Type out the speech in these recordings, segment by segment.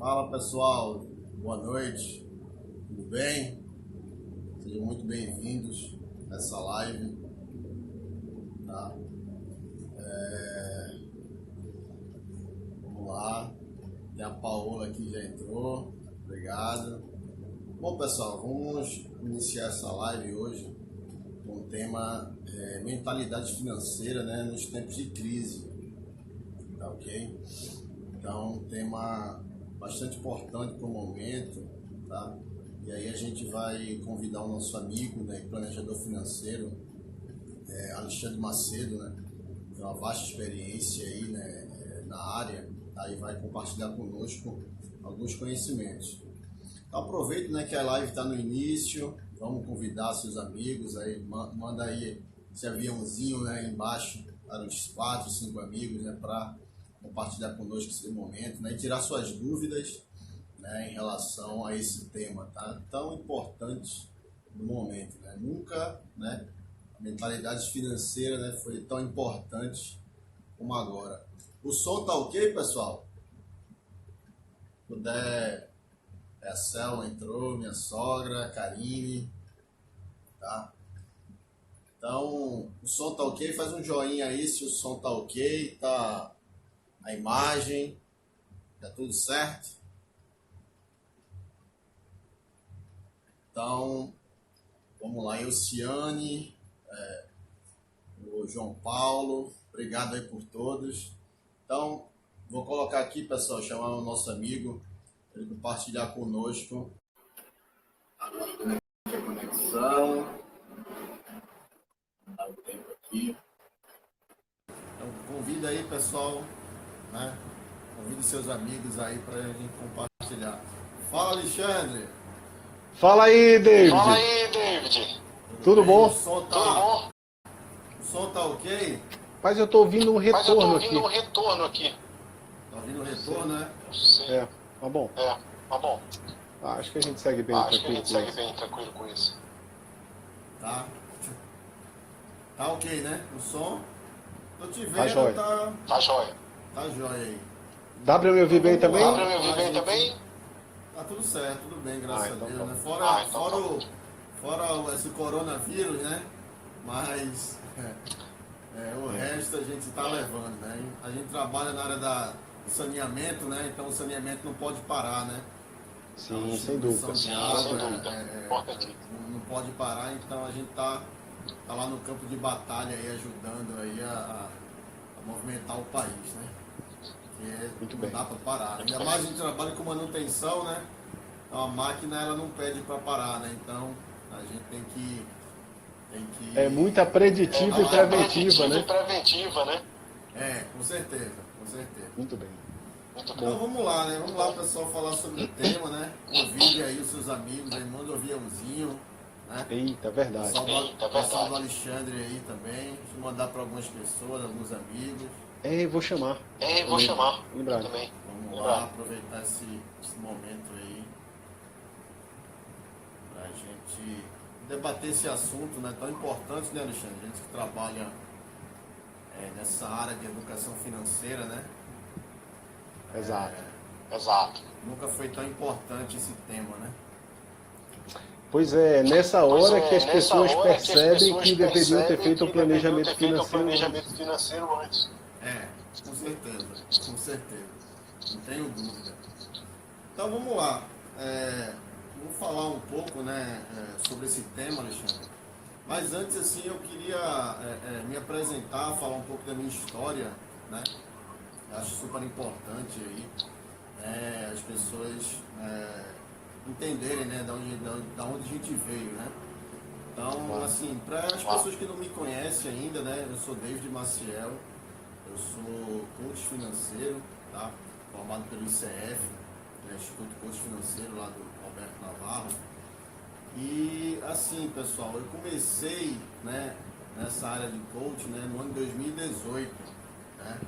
Fala pessoal, boa noite, tudo bem? Sejam muito bem-vindos a essa live, tá? Vamos lá, tem a Paola aqui já entrou, obrigado. Bom pessoal, vamos iniciar essa live hoje com o tema mentalidade financeira, né, nos tempos de crise, tá ok? Então, um tema bastante importante para o momento, tá? E aí a gente vai convidar o nosso amigo, né, planejador financeiro, Alexandre Macedo, né? Tem uma vasta experiência aí, né, na área, tá? E vai compartilhar conosco alguns conhecimentos. Então aproveita, né, que a live está no início, vamos convidar seus amigos aí, manda aí esse aviãozinho, né, aí embaixo para os 4, 5 amigos, né, para compartilhar conosco esse momento, né, e tirar suas dúvidas, né, em relação a esse tema, tá? Tão importante no momento, né? Nunca, né, a mentalidade financeira, né, foi tão importante como agora. O som tá ok, pessoal? Se puder, a Selma entrou, minha sogra, a Karine, tá? Então, o som tá ok? Faz um joinha aí se o som tá ok, tá a imagem, tá tudo certo? Então, vamos lá, Elciane, o João Paulo, obrigado aí por todos. Então, vou colocar aqui, pessoal, chamar o nosso amigo, ele compartilhar conosco a conexão, dá o tempo aqui. Então, convida aí, pessoal, né? Convide seus amigos aí para a gente compartilhar. Fala, Alexandre! Fala aí, David. Fala aí, David. Tudo bom? O som tá, Tudo bom? o som tá ok? Mas eu tô ouvindo um Mas eu tô retorno ouvindo um aqui. retorno aqui. Tá ouvindo o retorno, né? É, mas bom, Mas bom, acho que a gente segue bem acho que a tranquilo gente com segue isso. bem tranquilo com isso. Tá? Tá ok, né? O som? Tô te Tá vendo, jóia. Tá jóia. tá jóia aí. Dá pra me ouvir bem Então, também? vamos Dá lá. pra me ouvir bem também? Tá tudo certo, tudo bem, graças então a Deus, tá né? bom. Fora, Então fora, tá fora esse coronavírus, né? Mas o resto a gente está levando, né? A gente trabalha na área do saneamento, né? Então o saneamento não pode parar, né? Sim, A sem dúvida. distribuição de água, Sem dúvida. Importante. não pode parar, então a gente tá lá no campo de batalha aí, ajudando aí a movimentar o país, né? Muito Não bem. dá para parar. Ainda mais a gente trabalha com manutenção, né? Então a máquina ela não pede para parar, né? Então a gente tem que É muita preditiva e preventiva, né? Preventiva, né? com certeza, com certeza. Muito bem. Muito Então bom. vamos lá, né? Vamos lá, pessoal, falar sobre o tema, né? Convide aí os seus amigos, aí manda o aviãozinho, né? Eita, verdade. Pessoal do Alexandre aí também. Deixa eu mandar para algumas pessoas, alguns amigos. Vou chamar. Vou chamar. Lembrar. Também. Vamos lá, aproveitar esse momento aí pra gente debater esse assunto, né? Tão importante, né, Alexandre? A gente que trabalha nessa área de educação financeira, né? Exato. Exato. Nunca foi tão importante esse tema, né? Pois é, nessa hora que as Nessa pessoas hora percebem que deveriam percebem ter feito o que deveriam planejamento ter feito o financeiro antes. planejamento financeiro antes. Com certeza, com certeza. Não tenho dúvida. Então vamos lá. Vamos falar um pouco, né, sobre esse tema, Alexandre. Mas antes, assim, eu queria me apresentar, falar um pouco da minha história, né? Eu acho super importante aí as pessoas entenderem, né, da onde a gente veio, né? Então, assim, para as pessoas que não me conhecem ainda, né, eu sou David Maciel, eu sou coach financeiro, tá? Formado pelo ICF, né, Instituto Coach Financeiro lá do Alberto Navarro. E assim, pessoal, eu comecei, né, nessa área de coach, né, no ano de 2018, né?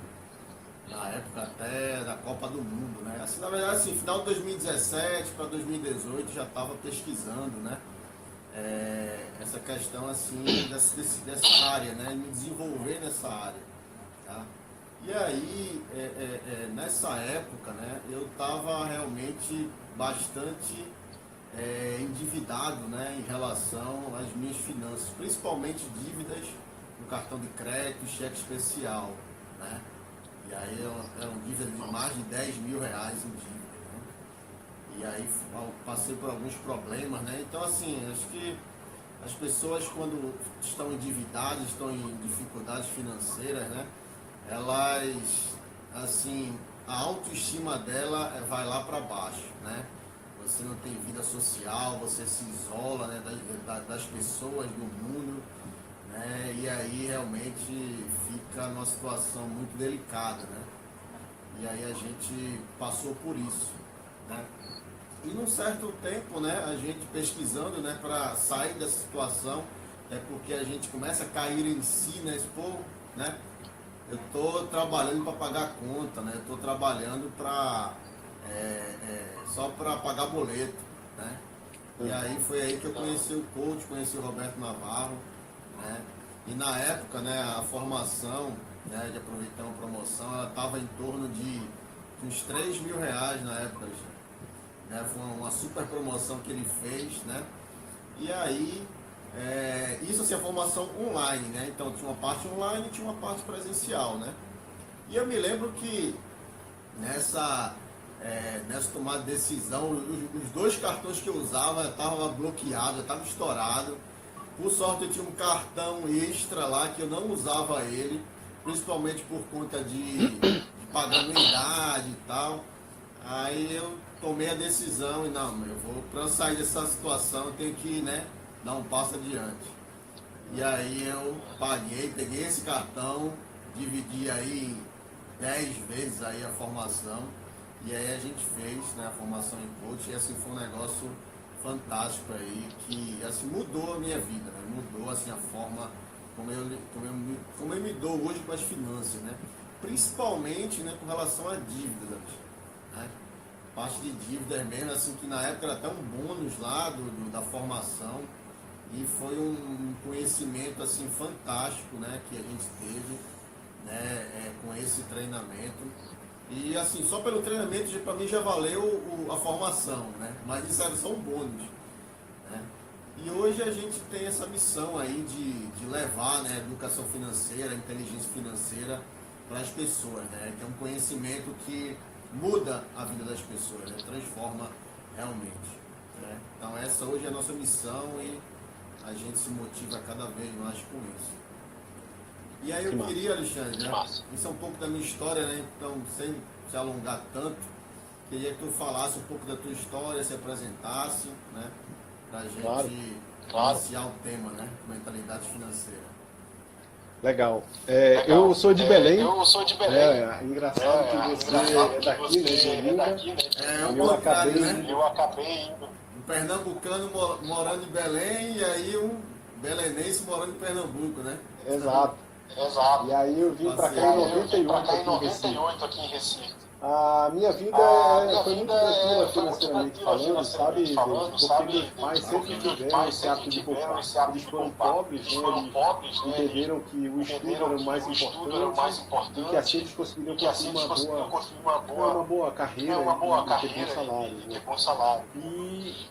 Na época até da Copa do Mundo, né? Assim, na verdade, assim, final de 2017 para 2018 já estava pesquisando, né? Essa questão assim dessa área, né? Me desenvolver nessa área, tá? E aí, nessa época, né, eu estava realmente bastante endividado, né, em relação às minhas finanças, principalmente dívidas no cartão de crédito e cheque especial, né? E aí eram dívidas de mais de 10 mil reais em dívida, né? E aí eu passei por alguns problemas, né? Então, assim, acho que as pessoas, quando estão endividadas, estão em dificuldades financeiras, né? Elas, assim, a autoestima dela vai lá para baixo, né? Você não tem vida social, você se isola, né, das pessoas, do mundo, né? E aí realmente fica numa situação muito delicada, né? E aí a gente passou por isso, né? E num certo tempo, né, a gente pesquisando, né, para sair dessa situação, é porque a gente começa a cair em si, né, né? Eu estou trabalhando para pagar a conta, né? Eu estou trabalhando para só para pagar boleto, né? E aí foi aí que eu conheci o coach, conheci o Roberto Navarro, né? E na época, né, a formação, né, de aproveitar uma promoção, ela estava em torno de uns 3 mil reais na época, né? Foi uma super promoção que ele fez, né? E aí, isso assim, a formação online, né? Então tinha uma parte online e tinha uma parte presencial, né? E eu me lembro que nessa tomada de decisão, os dois cartões que eu usava estavam bloqueados, estavam estourados. Por sorte eu tinha um cartão extra lá que eu não usava ele, principalmente por conta de pagar anuidade e tal. Aí eu tomei a decisão e não, para eu sair dessa situação eu tenho que, né, dar um passo adiante. E aí eu peguei esse cartão, dividi aí em 10 vezes aí a formação. E aí a gente fez, né, a formação em coach e assim foi um negócio fantástico aí, que assim mudou a minha vida, né? Mudou assim a forma como eu me dou hoje com as finanças, né? Principalmente, né, com relação a dívidas, né? Parte de dívidas mesmo, assim, que na época era até um bônus lá da formação e foi um conhecimento assim fantástico, né, que a gente teve, né, com esse treinamento. E assim, só pelo treinamento para mim já valeu a formação, né? Mas isso era só um bônus, né? E hoje a gente tem essa missão aí de levar, né, a educação financeira, a inteligência financeira para as pessoas, né? Que é um conhecimento que muda a vida das pessoas, né? Transforma realmente, né? Então essa hoje é a nossa missão e a gente se motiva cada vez mais com isso. E aí eu queria, Alexandre, né? Isso é um pouco da minha história, né? Então, sem se alongar tanto, queria que tu falasse um pouco da tua história, se apresentasse, né? Pra gente iniciar o tema, né? Mentalidade financeira. Legal. Eu sou de Belém. Engraçado que você é daqui, né, de Olinda. Eu acabei indo. Um pernambucano morando em Belém e aí um belenense morando em Pernambuco, né? Exato. Exato. E aí eu vim para cá em 98 aqui em Recife. A minha vida foi muito tranquila financeiramente falando, sabe? Porque meus pais sempre tiveram esse hábito de poupar. Eles foram pobres, né? Eles entenderam que o estudo era o mais importante e que assim eles conseguiriam construir uma boa carreira e ter bom salário. Né?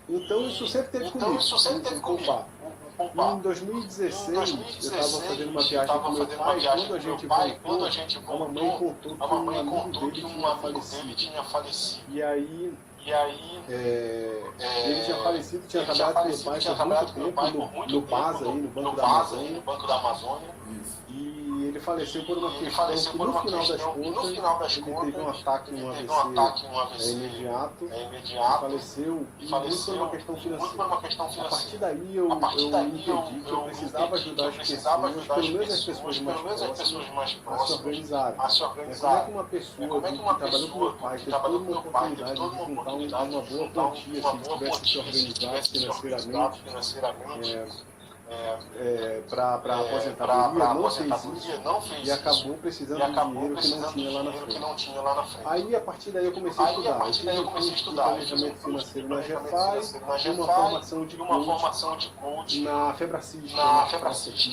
E então isso sempre teve comigo, em poupar. Em 2016, eu estava fazendo uma viagem com meu pai, quando a gente voltou, a mamãe contou que um amigo dele tinha falecido. E aí, ele tinha falecido, tinha trabalhado com meu pai por muito tempo, no BAS aí, no Banco da Amazônia. E ele faleceu por uma questão que no final das contas, ele teve um ataque, um AVC imediato, e faleceu, e muito por uma questão financeira. A partir daí eu entendi que eu precisava ajudar as pessoas, pelo menos as pessoas mais próximas, a se organizarem. Como é que uma pessoa que trabalhou com meu pai teve toda uma oportunidade de juntar uma boa quantia, se tivesse que se organizar financeiramente, para a aposentadoria, não fez isso, e acabou precisando de dinheiro que não tinha lá na frente. Aí, a partir daí, eu comecei a estudar. Eu fiz um curso de planejamento financeiro na GEFAI e uma formação de coach na Febracis,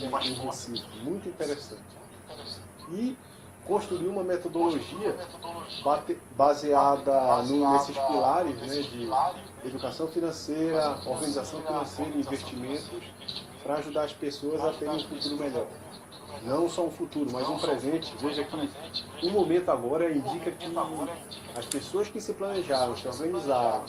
em Recife. Muito interessante. E construir uma metodologia baseada nesses pilares, né, de educação financeira, organização financeira e investimentos, para ajudar as pessoas a terem um futuro melhor. Não só um futuro, mas um presente. Veja que o momento agora indica que as pessoas que se planejaram, se organizaram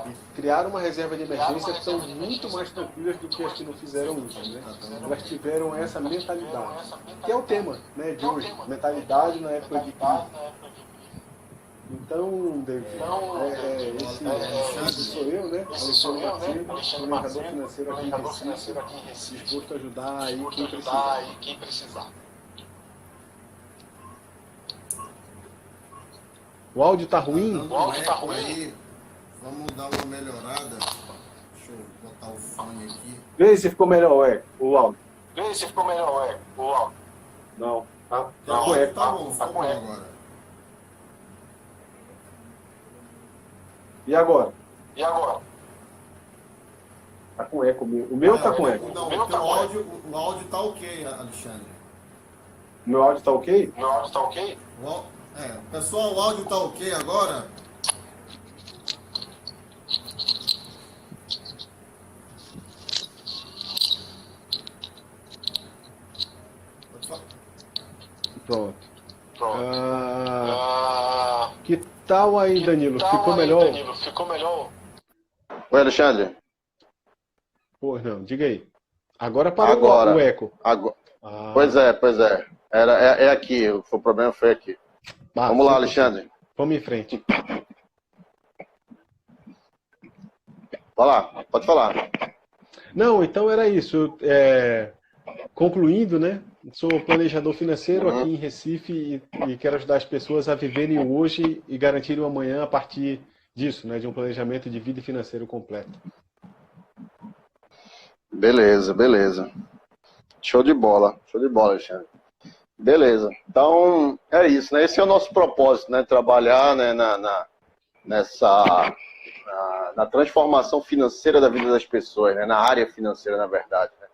e criaram uma reserva de emergência estão muito mais tranquilas do que as que não fizeram isso, né? Elas tiveram essa mentalidade, que é o tema, né, de hoje, mentalidade na época de crise. Então, David, esse sou eu, né? Alexandre Macedo, planejador financeiro aqui em Recife, disposto a ajudar aí quem precisar. O áudio tá ruim? O áudio tá ruim. Vamos dar uma melhorada. Deixa eu botar o fone aqui. Vê se ficou melhor o áudio. Não, tá com eco. Tá bom, ficou bom agora. E agora? Tá com eco. O meu tá com eco. Não, o áudio tá ok, Alexandre. O meu áudio tá ok? Pessoal, o áudio tá ok agora? Pronto. Que tal aí, Danilo? Ficou melhor? Oi, Alexandre. Pô, não, diga aí. Agora parou o eco. Agora. Pois é. É aqui, o problema foi aqui. Vamos lá, Alexandre. Vamos em frente. Vai lá, pode falar. Não, então era isso. Concluindo, né? Sou planejador financeiro aqui em Recife e quero ajudar as pessoas a viverem o hoje e garantirem o amanhã a partir disso, né? De um planejamento de vida financeiro completo. Beleza. Show de bola, Alexandre. Beleza. Então, é isso, né? Esse é o nosso propósito, né? Trabalhar, né, na transformação financeira da vida das pessoas, né? Na área financeira, na verdade, né?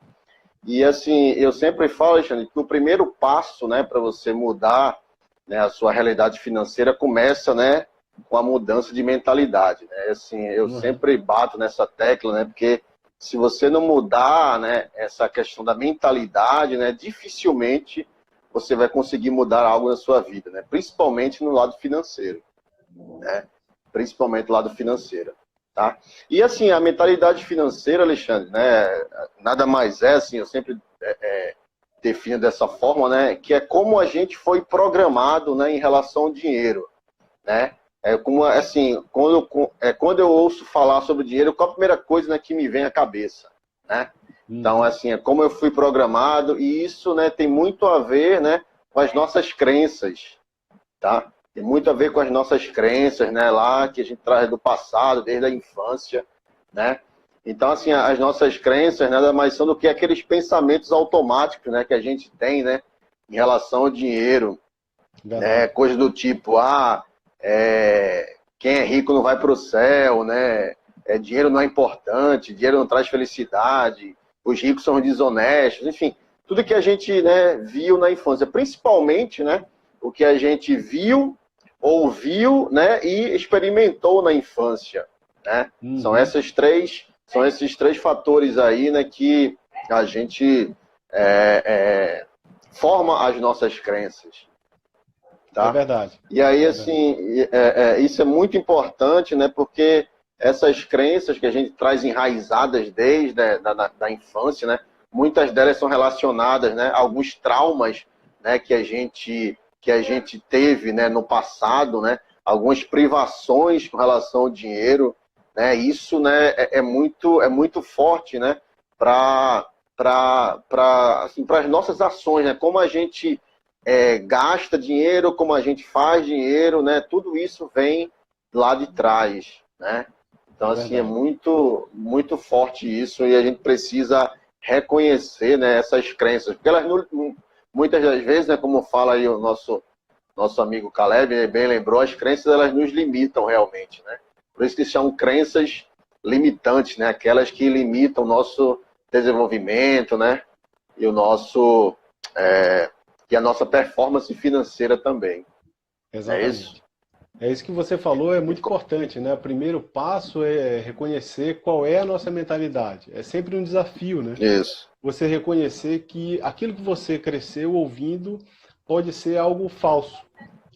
E assim, eu sempre falo, Alexandre, que o primeiro passo, né, para você mudar, né, a sua realidade financeira começa, né, com a mudança de mentalidade, né? Assim, eu sempre bato nessa tecla, né, porque se você não mudar, né, essa questão da mentalidade, né, dificilmente você vai conseguir mudar algo na sua vida, né? Principalmente no lado financeiro, né? Principalmente no lado financeiro. Tá? E assim, a mentalidade financeira, Alexandre, né, nada mais é, assim, eu sempre defino dessa forma, né, que é como a gente foi programado, né, em relação ao dinheiro, né? Como, assim, quando eu ouço falar sobre dinheiro, qual a primeira coisa, né, que me vem à cabeça, né? Então, assim, é como eu fui programado, e isso, né, tem muito a ver, né, com as nossas crenças, tá? Tem muito a ver com as nossas crenças, né, lá que a gente traz do passado, desde a infância, né? Então, assim, as nossas crenças nada mais são do que aqueles pensamentos automáticos, né, que a gente tem, né, em relação ao dinheiro, né? Coisas do tipo, quem é rico não vai para o céu, né? Dinheiro não é importante, dinheiro não traz felicidade, os ricos são desonestos, enfim, tudo que a gente, né, viu na infância, principalmente, né, o que a gente viu, ouviu, né, e experimentou na infância, né? São esses três fatores aí, né, que a gente forma as nossas crenças. Tá? É verdade. E aí, assim, isso é muito importante, né, porque essas crenças que a gente traz enraizadas desde da infância, né, muitas delas são relacionadas, né, a alguns traumas, né, que a gente teve, né, no passado, né, algumas privações com relação ao dinheiro, né, isso, né, é muito forte, né, para as nossas ações, né, como a gente gasta dinheiro, como a gente faz dinheiro, né, tudo isso vem lá de trás, né. Então, assim, é muito, muito forte isso e a gente precisa reconhecer, né, essas crenças, porque elas muitas das vezes, né, como fala aí o nosso amigo Caleb, né, bem lembrou, as crenças elas nos limitam realmente, né? Por isso que se chamam crenças limitantes, né? Aquelas que limitam o nosso desenvolvimento, né? E o nosso e a nossa performance financeira também. Exatamente. É isso? É isso que você falou, é muito importante, né? O primeiro passo é reconhecer qual é a nossa mentalidade. É sempre um desafio, né? Isso. Você reconhecer que aquilo que você cresceu ouvindo pode ser algo falso,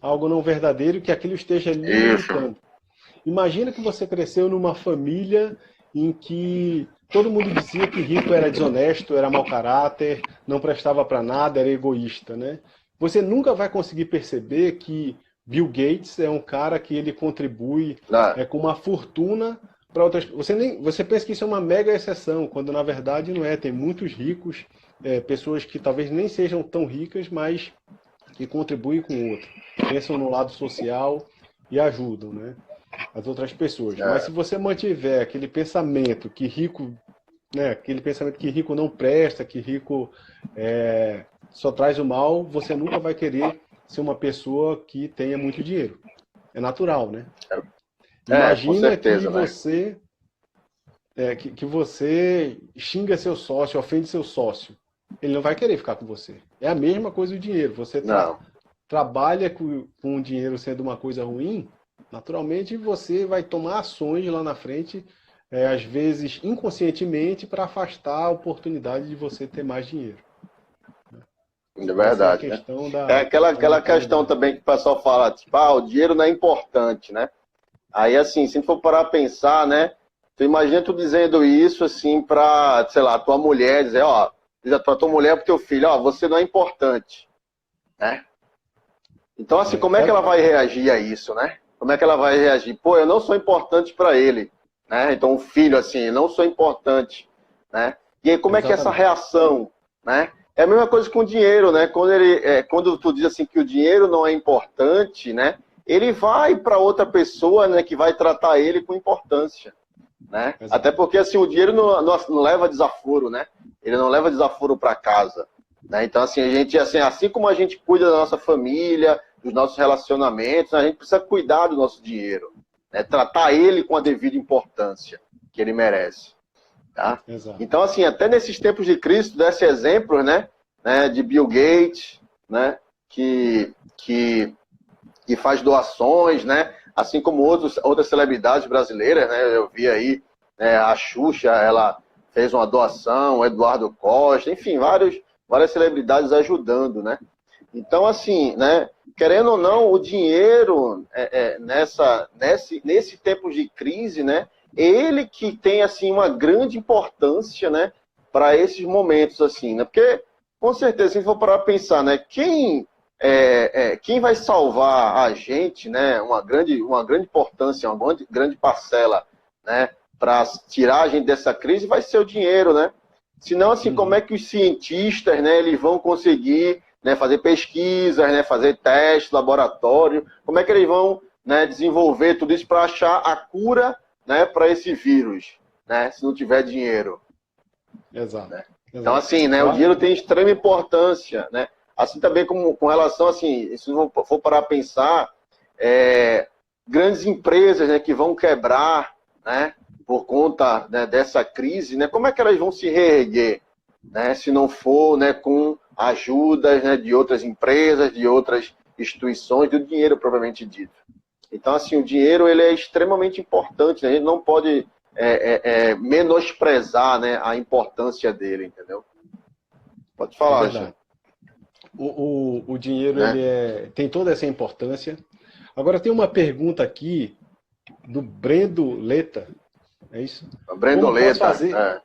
algo não verdadeiro, que aquilo esteja lhe limitando. Imagina que você cresceu numa família em que todo mundo dizia que rico era desonesto, era mau caráter, não prestava para nada, era egoísta, né? Você nunca vai conseguir perceber que Bill Gates é um cara que ele contribui com uma fortuna para outras. Você pensa que isso é uma mega exceção, quando na verdade não é. Tem muitos ricos, pessoas que talvez nem sejam tão ricas, mas que contribuem com o outro. Pensam no lado social e ajudam, né, as outras pessoas. Mas se você mantiver aquele pensamento que rico, né, aquele pensamento que rico não presta, que rico só traz o mal, você nunca vai querer ser uma pessoa que tenha muito dinheiro. É natural, né? Imagina com certeza, que você que você xinga seu sócio, ofende seu sócio. Ele não vai querer ficar com você. É a mesma coisa o dinheiro. Você trabalha com o dinheiro sendo uma coisa ruim, naturalmente você vai tomar ações lá na frente, às vezes inconscientemente, para afastar a oportunidade de você ter mais dinheiro. É verdade, né? É aquela questão também que o pessoal fala, tipo, o dinheiro não é importante, né? Aí, assim, se for parar a pensar, né? Tu imagina tu dizendo isso, assim, pra, sei lá, tua mulher, dizer, diz pra tua mulher, pro teu filho, você não é importante, né? Então, assim, como é que ela vai reagir a isso, né? Como é que ela vai reagir? Pô, eu não sou importante para ele, né? Então, o filho, assim, eu não sou importante, né? E aí, como é que é essa reação, né? É a mesma coisa com o dinheiro, né? Quando tu diz assim que o dinheiro não é importante, né? Ele vai para outra pessoa, né? Que vai tratar ele com importância, né? Até porque assim o dinheiro não leva desaforo, né? Ele não leva desaforo para casa, né? Então assim a gente assim como a gente cuida da nossa família, dos nossos relacionamentos, a gente precisa cuidar do nosso dinheiro, né? Tratar ele com a devida importância que ele merece. Tá? Então, assim, até nesses tempos de crise, desse exemplo, né, de Bill Gates, né, que faz doações, né, assim como outras celebridades brasileiras, né, eu vi aí, né, a Xuxa, ela fez uma doação, o Eduardo Costa, enfim, várias celebridades ajudando, né. Então, assim, né, querendo ou não, o dinheiro nesse tempo de crise, né, ele que tem assim uma grande importância, né, para esses momentos assim, né? Porque com certeza, se for para pensar, né, quem vai salvar a gente, né, uma grande importância, uma grande parcela, né, para tirar a gente dessa crise, vai ser o dinheiro, né? Senão, assim, como é que os cientistas, né, eles vão conseguir, né, fazer pesquisas, né, fazer testes, laboratório, como é que eles vão, né, desenvolver tudo isso para achar a cura, né, para esse vírus, né, se não tiver dinheiro. Exato. Né? Então, assim, né, o dinheiro tem extrema importância, né? Assim também como com relação, assim, se for parar a pensar, grandes empresas, né, que vão quebrar, né, por conta, né, dessa crise, né, como é que elas vão se reerguer, né, se não for, né, com ajudas, né, de outras empresas, de outras instituições, do dinheiro propriamente dito. Então, assim, o dinheiro ele é extremamente importante, né? A gente não pode menosprezar, né, a importância dele, entendeu? Pode falar, Alexandre. O dinheiro ele tem toda essa importância. Agora tem uma pergunta aqui do Brendo Leta, é isso? Brendo Leta.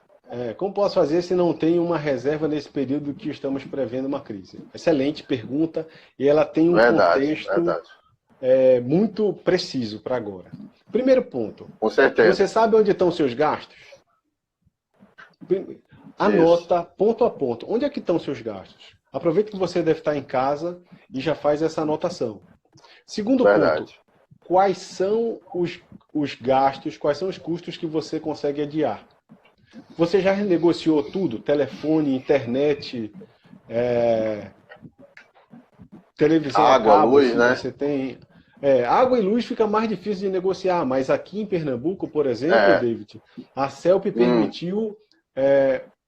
Como posso fazer se não tenho uma reserva nesse período que estamos prevendo uma crise? Excelente pergunta e ela tem um contexto muito preciso para agora. Primeiro ponto. Com certeza. Você sabe onde estão seus gastos? Anota ponto a ponto. Onde é que estão seus gastos? Aproveita que você deve estar em casa e já faz essa anotação. Segundo ponto. Quais são os gastos, quais são os custos que você consegue adiar? Você já renegociou tudo? Telefone, internet, televisão, água, luz, né? Você tem... água e luz fica mais difícil de negociar, mas aqui em Pernambuco, por exemplo, David, a CELP permitiu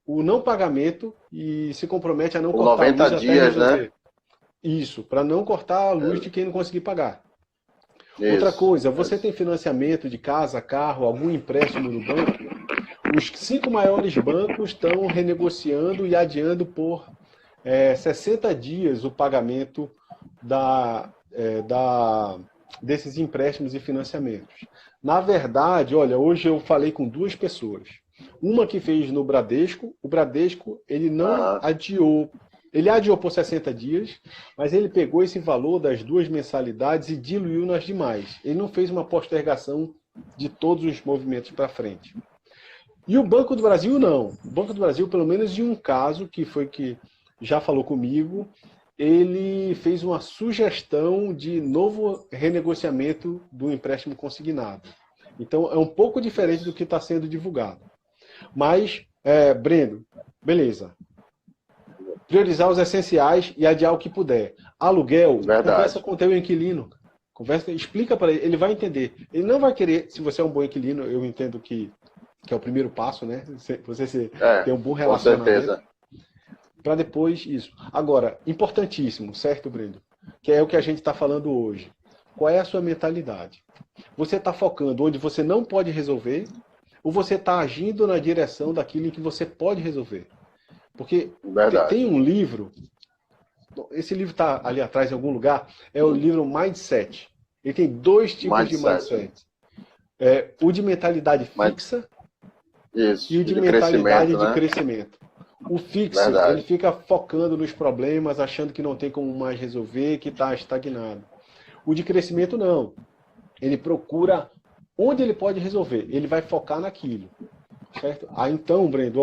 o não pagamento e se compromete a não cortar 90 dias, né? Isso, para não cortar a luz de quem não conseguir pagar. Isso. Outra coisa, você tem financiamento de casa, carro, algum empréstimo no banco? Os 5 maiores bancos estão renegociando e adiando por 60 dias o pagamento desses empréstimos e financiamentos. Na verdade, olha, hoje eu falei com 2 pessoas. Uma que fez no Bradesco, o Bradesco ele não adiou. Ele adiou por 60 dias, mas ele pegou esse valor das 2 mensalidades e diluiu nas demais. Ele não fez uma postergação de todos os movimentos para frente. E o Banco do Brasil não. O Banco do Brasil, pelo menos em um caso, que foi que já falou comigo, ele fez uma sugestão de novo renegociamento do empréstimo consignado. Então, é um pouco diferente do que está sendo divulgado. Mas, Breno, beleza. Priorizar os essenciais e adiar o que puder. Aluguel, conversa com o teu inquilino. Explica para ele, ele vai entender. Ele não vai querer, se você é um bom inquilino, eu entendo que é o primeiro passo, né? Você tem um bom relacionamento. Para depois isso. Agora, importantíssimo, certo, Breno? Que é o que a gente está falando hoje. Qual é a sua mentalidade? Você está focando onde você não pode resolver ou você está agindo na direção daquilo em que você pode resolver? Porque tem um livro, esse livro está ali atrás em algum lugar, é o livro Mindset. Ele tem 2 tipos de mindset. O de mentalidade fixa e o de mentalidade de crescimento. O fixo, ele fica focando nos problemas, achando que não tem como mais resolver, que está estagnado. O de crescimento não. Ele procura onde ele pode resolver. Ele vai focar naquilo. Certo? Então, Brendo,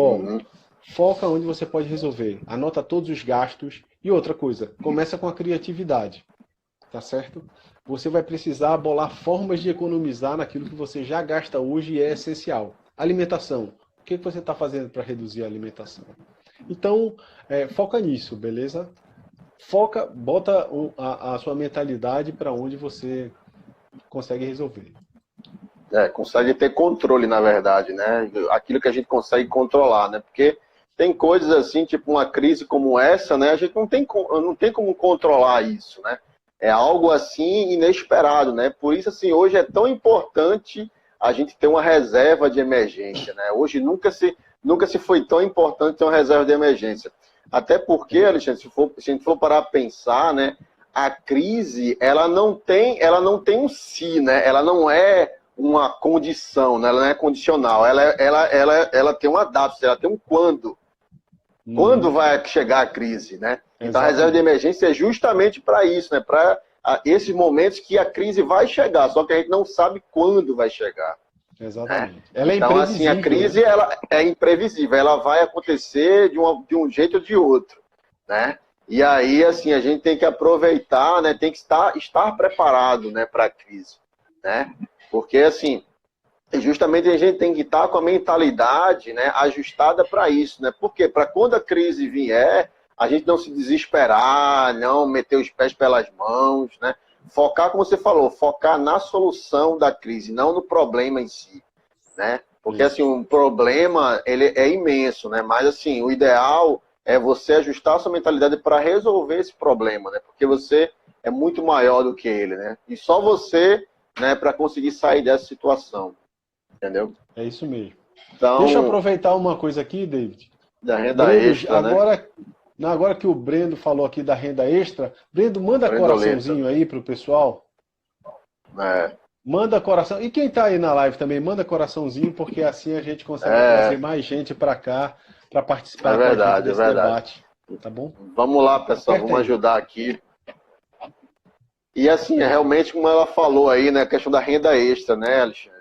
foca onde você pode resolver. Anota todos os gastos. E outra coisa, começa com a criatividade. Tá certo? Você vai precisar bolar formas de economizar naquilo que você já gasta hoje e é essencial. Alimentação. O que você está fazendo para reduzir a alimentação? Então, foca nisso, beleza? Bota a sua mentalidade para onde você consegue resolver. Consegue ter controle, na verdade, né? Aquilo que a gente consegue controlar, né? Porque tem coisas assim, tipo uma crise como essa, né? A gente não tem como controlar isso, né? É algo assim inesperado, né? Por isso, assim, hoje é tão importante a gente ter uma reserva de emergência, né? Hoje nunca se foi tão importante ter uma reserva de emergência. Até porque, Alexandre, se a gente for parar a pensar, né? A crise, ela não tem um si, né? Ela não é uma condição, né? Ela não é condicional. Ela tem uma data, ela tem um quando. Quando vai chegar a crise, né? Então, a reserva de emergência é justamente para isso, né? Para esses momentos que a crise vai chegar, só que a gente não sabe quando vai chegar. Exatamente. Né? Ela é então, assim, a crise ela é imprevisível, ela vai acontecer de um jeito ou de outro, né? E aí, assim, a gente tem que aproveitar, né? Tem que estar preparado, né, para a crise, né? Porque, assim, justamente a gente tem que estar com a mentalidade, né, ajustada para isso, né? Porque para quando a crise vier, a gente não se desesperar, não meter os pés pelas mãos, né? Focar, como você falou, focar na solução da crise, não no problema em si, né? Porque, assim, um problema, ele é imenso, né? Mas, assim, o ideal é você ajustar a sua mentalidade para resolver esse problema, né? Porque você é muito maior do que ele, né? E só você, né, para conseguir sair dessa situação. Entendeu? É isso mesmo. Então, deixa eu aproveitar uma coisa aqui, David. Da renda extra, agora que o Brendo falou aqui da renda extra, Brendo, manda coraçãozinho aí pro pessoal. Manda coração. E quem tá aí na live também, manda coraçãozinho, porque assim a gente consegue trazer mais gente para cá, para participar desse debate. Tá bom? Vamos lá, pessoal, vamos ajudar aqui. E assim, realmente, como ela falou aí, né, a questão da renda extra, né, Alexandre?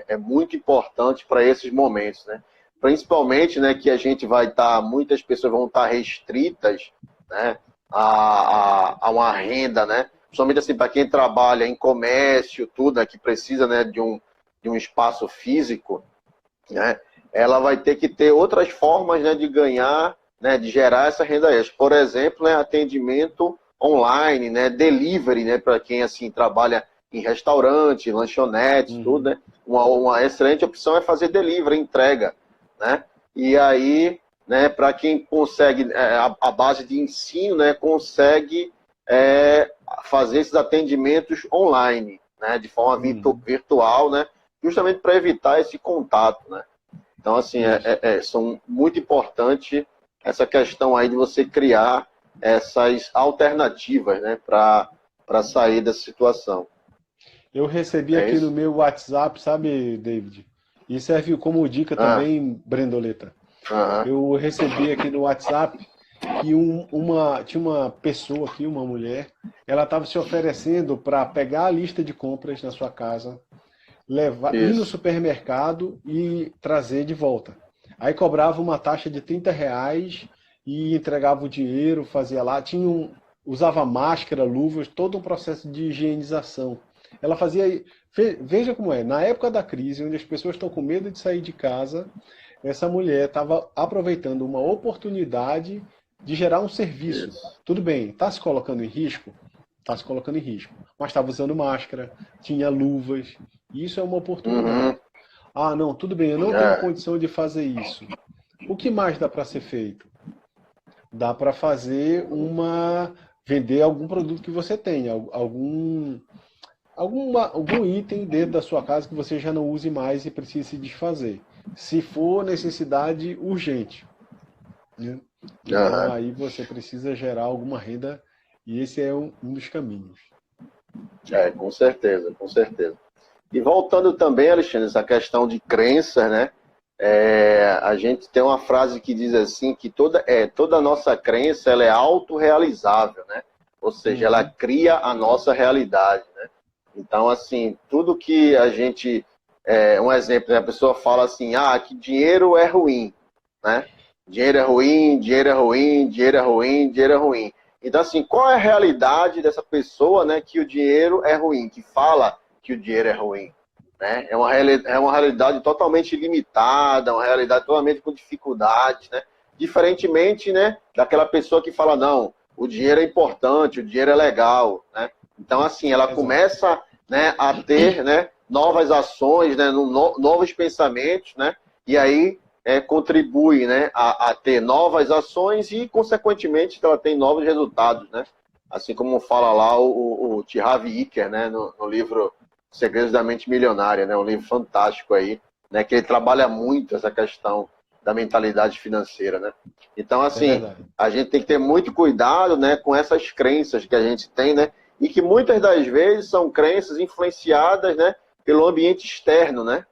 É muito importante para esses momentos, né? Principalmente, né, que a gente vai estar, muitas pessoas vão estar restritas, né, a uma renda, né? Principalmente assim, para quem trabalha em comércio, tudo, né, que precisa, né, de um espaço físico, né? Ela vai ter que ter outras formas, né, de ganhar, né, de gerar essa renda extra. Por exemplo, né, atendimento online, né, delivery, né, para quem assim trabalha em restaurante, lanchonete, tudo, né? Uma excelente opção é fazer delivery, entrega, né? E aí, né, para quem consegue, a base de ensino, né, consegue fazer esses atendimentos online, né, de forma virtual, né, justamente para evitar esse contato, né. Então, assim, são muito importante essa questão aí de você criar essas alternativas, né, para sair dessa situação. Eu recebi aqui no meu WhatsApp, sabe, David? E serve como dica também, Brendoleta. Eu recebi aqui no WhatsApp que tinha uma pessoa aqui, uma mulher, ela estava se oferecendo para pegar a lista de compras na sua casa, ir no supermercado e trazer de volta. Aí cobrava uma taxa de R$30 e entregava o dinheiro, fazia lá, usava máscara, luvas, todo um processo de higienização. Ela fazia, veja como é, na época da crise, onde as pessoas estão com medo de sair de casa, essa mulher estava aproveitando uma oportunidade de gerar um serviço. Tudo bem, está se colocando em risco? Está se colocando em risco. Mas estava usando máscara, tinha luvas. Isso é uma oportunidade. Ah, não, tudo bem, eu não tenho condição de fazer isso. O que mais dá para ser feito? Dá para fazer vender algum produto que você tenha, algum item dentro da sua casa que você já não use mais e precise se desfazer. Se for necessidade urgente. Né? Então aí você precisa gerar alguma renda e esse é um dos caminhos. Com certeza, com certeza. E voltando também, Alexandre, essa questão de crenças, né? A gente tem uma frase que diz assim, que toda a nossa crença ela é autorrealizável, né? Ou seja, ela cria a nossa realidade, né? Então, assim, tudo que a gente... um exemplo, né? A pessoa fala assim, que dinheiro é ruim, né? Dinheiro é ruim, dinheiro é ruim, dinheiro é ruim, dinheiro é ruim. Então, assim, qual é a realidade dessa pessoa, né, que o dinheiro é ruim, que fala que o dinheiro é ruim? Né? É uma realidade totalmente limitada, uma realidade totalmente com dificuldades, né? Diferentemente, né, daquela pessoa que fala, não, o dinheiro é importante, o dinheiro é legal, né? Então, assim, ela começa, né, a ter, né, novas ações, né, novos pensamentos, né? E aí contribui, né, a ter novas ações e, consequentemente, ela tem novos resultados, né? Assim como fala lá o T. Harv Eker, né, no livro Segredos da Mente Milionária, né, um livro fantástico aí, né, que ele trabalha muito essa questão da mentalidade financeira, né? Então, assim, a gente tem que ter muito cuidado, né, com essas crenças que a gente tem, né, e que muitas das vezes são crenças influenciadas, né, pelo ambiente externo, né?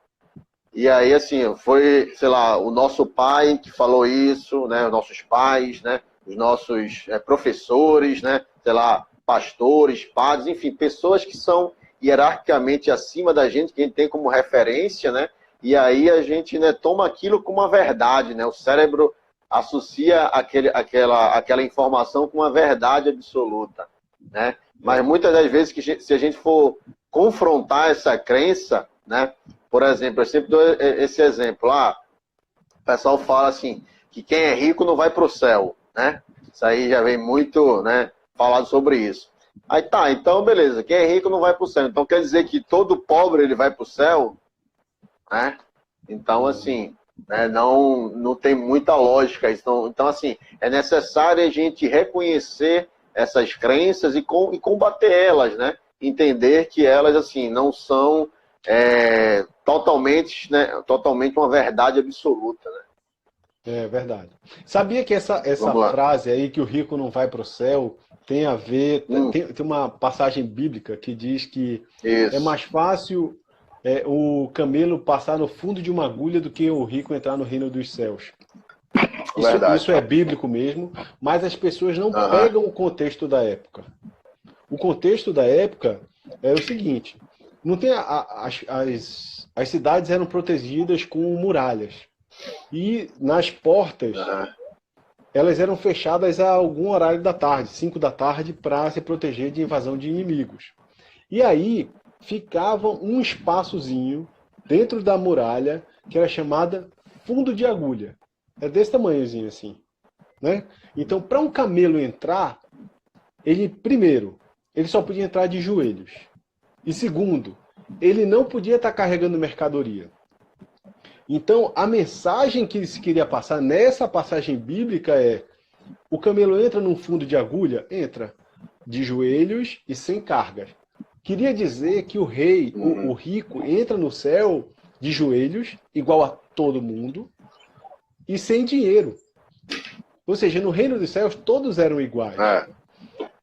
E aí, assim, foi, sei lá, o nosso pai que falou isso, né? Os nossos pais, né? Os nossos professores, né? Sei lá, pastores, padres, enfim, pessoas que são hierarquicamente acima da gente, que a gente tem como referência, né? E aí a gente, né, toma aquilo como uma verdade, né? O cérebro associa aquela informação com uma verdade absoluta, né? Mas muitas das vezes, se a gente for confrontar essa crença, né? Por exemplo, eu sempre dou esse exemplo. O pessoal fala assim, que quem é rico não vai para o céu, né? Isso aí já vem muito, né, falado sobre isso. Aí tá, então beleza, quem é rico não vai para o céu. Então quer dizer que todo pobre ele vai para o céu, né? Então, assim, né, não tem muita lógica isso. Então, assim, é necessário a gente reconhecer essas crenças e combater elas, né? Entender que elas, assim, não são totalmente uma verdade absoluta, né? É verdade. Sabia que essa frase aí, que o rico não vai para o céu, tem a ver... Tem uma passagem bíblica que diz que é mais fácil o camelo passar no fundo de uma agulha do que o rico entrar no reino dos céus. Isso é bíblico mesmo, mas as pessoas não pegam o contexto da época. O contexto da época era o seguinte: não tem as cidades eram protegidas com muralhas e nas portas elas eram fechadas a algum horário da tarde, 5 da tarde, para se proteger de invasão de inimigos. E aí ficava um espaçozinho dentro da muralha que era chamada fundo de agulha. É desse tamanhozinho assim, né? Então, para um camelo entrar, ele só podia entrar de joelhos. E segundo, ele não podia estar carregando mercadoria. Então, a mensagem que se queria passar nessa passagem bíblica é: o camelo entra num fundo de agulha? Entra. De joelhos e sem cargas. Queria dizer que o rei, o rico, entra no céu de joelhos, igual a todo mundo, e sem dinheiro. Ou seja, no reino dos céus todos eram iguais.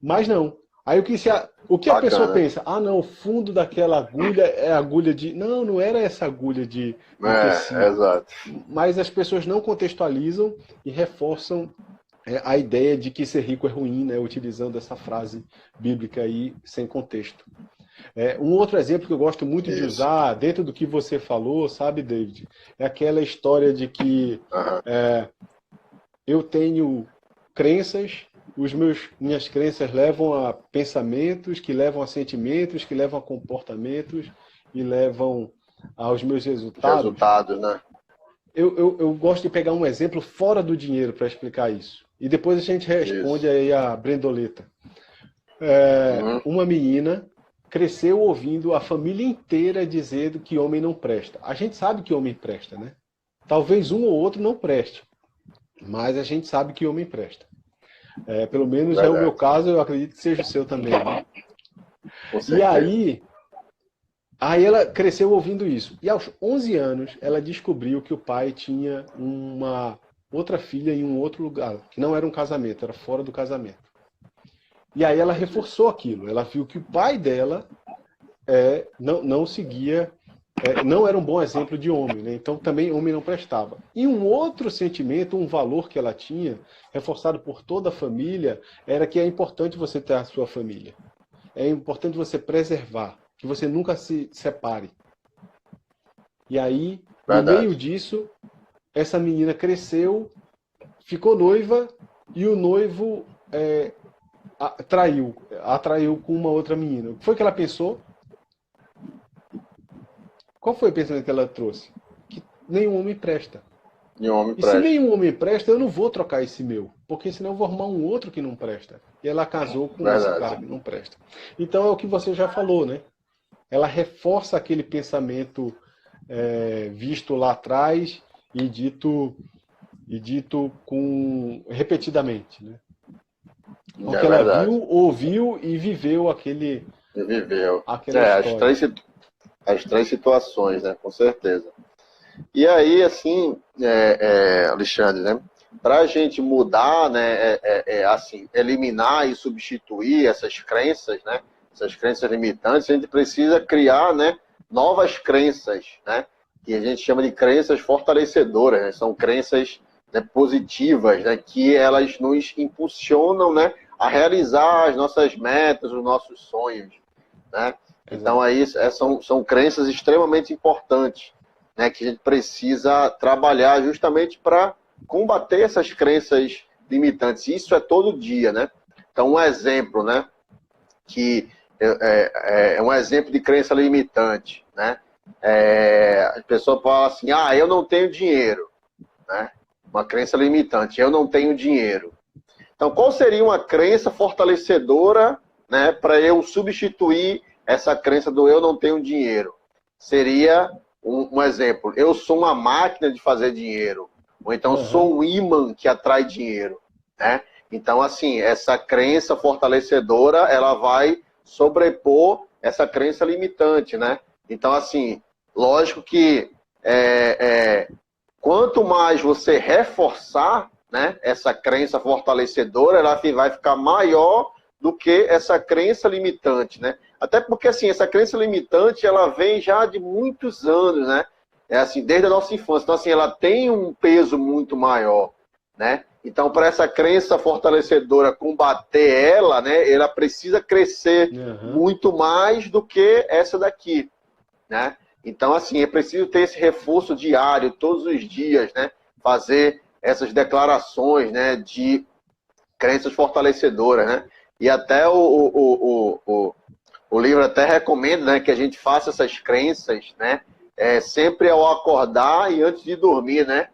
Mas não. Aí o que a pessoa pensa? Ah, não, o fundo daquela agulha é agulha de... Não, não era essa agulha de tecido. Exato. Mas as pessoas não contextualizam e reforçam a ideia de que ser rico é ruim, né? Utilizando essa frase bíblica aí sem contexto. Um outro exemplo que eu gosto muito de usar, dentro do que você falou, sabe, David? É aquela história de que eu tenho crenças, minhas crenças levam a pensamentos, que levam a sentimentos, que levam a comportamentos e levam aos meus resultados. Resultados, né? Eu gosto de pegar um exemplo fora do dinheiro para explicar isso. E depois a gente responde aí a Brendoleta. Uma menina cresceu ouvindo a família inteira dizendo que homem não presta. A gente sabe que homem presta, né? Talvez um ou outro não preste, mas a gente sabe que homem presta. Pelo menos é o meu caso, eu acredito que seja o seu também. Né? E aí ela cresceu ouvindo isso. E aos 11 anos, ela descobriu que o pai tinha uma outra filha em um outro lugar, que não era um casamento, era fora do casamento. E aí ela reforçou aquilo. Ela viu que o pai dela não seguia, não era um bom exemplo de homem, né? Então também homem não prestava. E um outro sentimento, um valor que ela tinha, reforçado por toda a família, era que é importante você ter a sua família. É importante você preservar, que você nunca se separe. E aí, no meio disso, essa menina cresceu, ficou noiva, e o noivo atraiu com uma outra menina. O que foi que ela pensou? Qual foi o pensamento que ela trouxe? Que nenhum homem presta. Se nenhum homem presta, eu não vou trocar esse meu, porque senão eu vou arrumar um outro que não presta. E ela casou com esse cara que não presta. Então é o que você já falou, né? Ela reforça aquele pensamento visto lá atrás e dito repetidamente, né? Porque ela viu, ouviu e viveu aquela história. As três situações, né? Com certeza. E aí, assim, Alexandre, né? Para a gente mudar, né? Assim, eliminar e substituir essas crenças, né? Essas crenças limitantes, a gente precisa criar, né? Novas crenças, né? Que a gente chama de crenças fortalecedoras, né? São crenças, né, positivas, né? Que elas nos impulsionam, né? A realizar as nossas metas, os nossos sonhos, né? Então, aí, são crenças extremamente importantes, né, que a gente precisa trabalhar justamente para combater essas crenças limitantes. Isso é todo dia, né? Então, um exemplo, né, que é um exemplo de crença limitante, né? A pessoa fala assim, eu não tenho dinheiro, né? Uma crença limitante, eu não tenho dinheiro. Então, qual seria uma crença fortalecedora, né, para eu substituir essa crença do eu não tenho dinheiro? Seria um exemplo. Eu sou uma máquina de fazer dinheiro. Ou então sou um imã que atrai dinheiro, né? Então, assim, essa crença fortalecedora, ela vai sobrepor essa crença limitante, né? Então, assim, lógico que quanto mais você reforçar, né, essa crença fortalecedora, ela vai ficar maior do que essa crença limitante, né? Até porque, assim, essa crença limitante, ela vem já de muitos anos, né? Assim, desde a nossa infância. Então, assim, ela tem um peso muito maior, né? Então, para essa crença fortalecedora combater ela, né? Ela precisa crescer muito mais do que essa daqui, né? Então, assim, é preciso ter esse reforço diário, todos os dias, né? Fazer essas declarações, né? De crenças fortalecedoras, né? E até o livro até recomenda, né, que a gente faça essas crenças, né, sempre ao acordar e antes de dormir, né?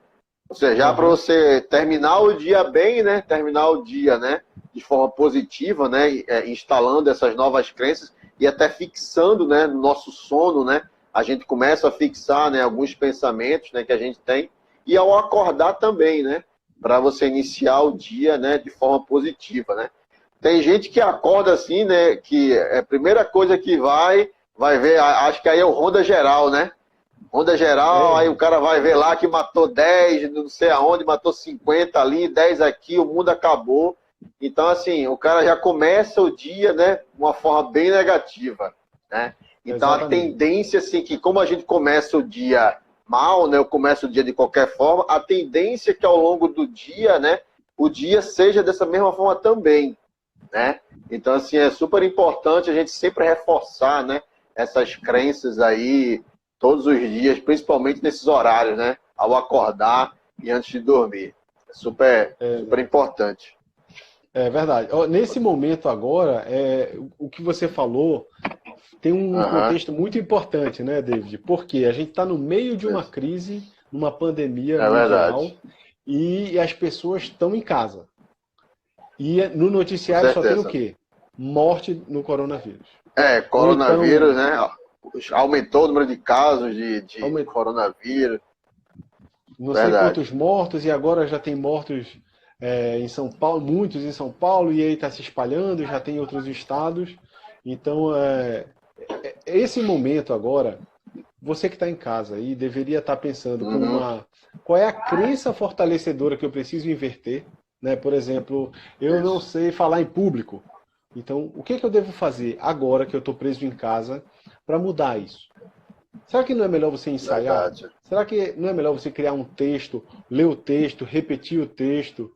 Ou seja, já para você terminar o dia bem, né? Terminar o dia, né, de forma positiva, né? Instalando essas novas crenças e até fixando, né, no nosso sono, né, a gente começa a fixar, né, alguns pensamentos, né, que a gente tem, e ao acordar também, né, para você iniciar o dia, né, de forma positiva, né. Tem gente que acorda assim, né, que é a primeira coisa que vai ver, acho que aí é o Ronda Geral, né? Ronda Geral, aí o cara vai ver lá que matou 10, não sei aonde, matou 50 ali, 10 aqui, o mundo acabou. Então, assim, o cara já começa o dia, né, de uma forma bem negativa, né? Então, exatamente. A tendência, assim, que como a gente começa o dia mal, né, eu começo o dia de qualquer forma, a tendência é que ao longo do dia, né, o dia seja dessa mesma forma também, né? Então, assim, é super importante a gente sempre reforçar, né, essas crenças aí todos os dias, principalmente nesses horários, né, ao acordar e antes de dormir. É super importante. É verdade. Nesse momento agora, o que você falou tem um contexto muito importante, né, David? Porque a gente está no meio de uma crise, numa pandemia mundial, e as pessoas estão em casa. E no noticiário só tem o quê? Morte no coronavírus. Coronavírus, então, né? Aumentou o número de casos de coronavírus. Não sei quantos mortos, e agora já tem mortos em São Paulo, muitos em São Paulo, e aí está se espalhando, já tem em outros estados. Então, esse momento agora, você que está em casa aí deveria estar pensando qual é a crença fortalecedora que eu preciso inverter, né? Por exemplo, eu não sei falar em público. Então, o que eu devo fazer agora que eu estou preso em casa para mudar isso? Será que não é melhor você ensaiar? Verdade. Será que não é melhor você criar um texto, ler o texto, repetir o texto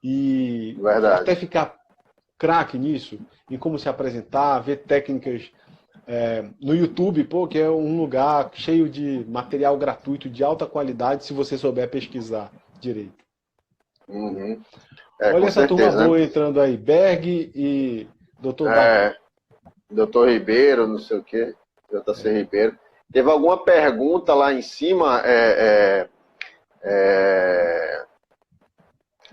e até ficar craque nisso, em como se apresentar, ver técnicas no YouTube, que é um lugar cheio de material gratuito de alta qualidade, se você souber pesquisar direito. Olha essa turma boa entrando aí, Berg e Dr. Dr. Ribeiro, não sei o quê, JC Ribeiro. Teve alguma pergunta lá em cima,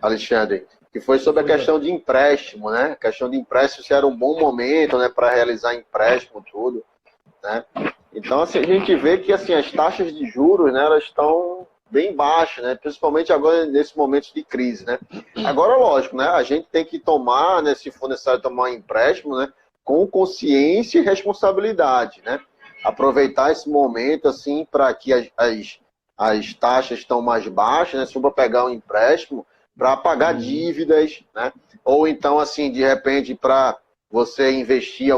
Alexandre, que foi sobre a questão de empréstimo, né? A questão de empréstimo, se era um bom momento, né, para realizar empréstimo, tudo, né? Então, assim, a gente vê que assim, as taxas de juros, né, elas estão bem baixas, né? Principalmente agora nesse momento de crise, né? Agora, lógico, né? A gente tem que tomar, né, se for necessário tomar um empréstimo, né, com consciência e responsabilidade, né? Aproveitar esse momento, assim, para que as taxas estão mais baixas, né? Se for para pegar um empréstimo, para pagar dívidas, né? Ou então, assim, de repente, para você investir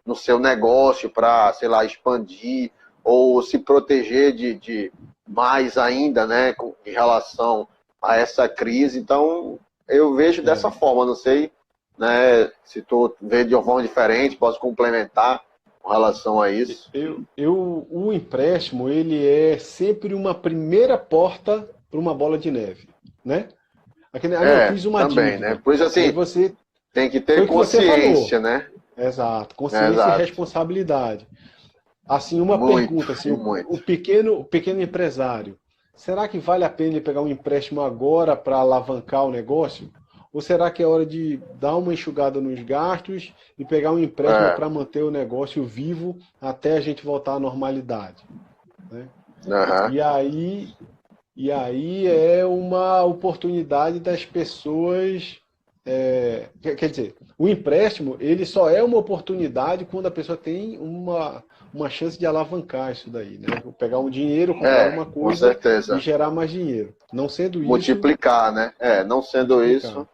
no seu negócio, para, sei lá, expandir, ou se proteger de mais ainda, né, em relação a essa crise. Então, eu vejo dessa forma, não sei, né, se tu vê de uma forma diferente, posso complementar com relação a isso. O empréstimo, ele é sempre uma primeira porta para uma bola de neve, né? Eu fiz uma também, dívida. né? Por isso, assim, você tem que ter consciência, né? Exato, consciência e responsabilidade. Assim, uma pergunta, assim, o pequeno empresário, será que vale a pena ele pegar um empréstimo agora para alavancar o negócio? Ou será que é hora de dar uma enxugada nos gastos e pegar um empréstimo para manter o negócio vivo até a gente voltar à normalidade? Né? E aí é uma oportunidade das pessoas... quer dizer, o empréstimo ele só é uma oportunidade quando a pessoa tem uma chance de alavancar isso daí, né? Pegar um dinheiro, comprar uma coisa e gerar mais dinheiro. Não sendo multiplicar, né? Não sendo isso,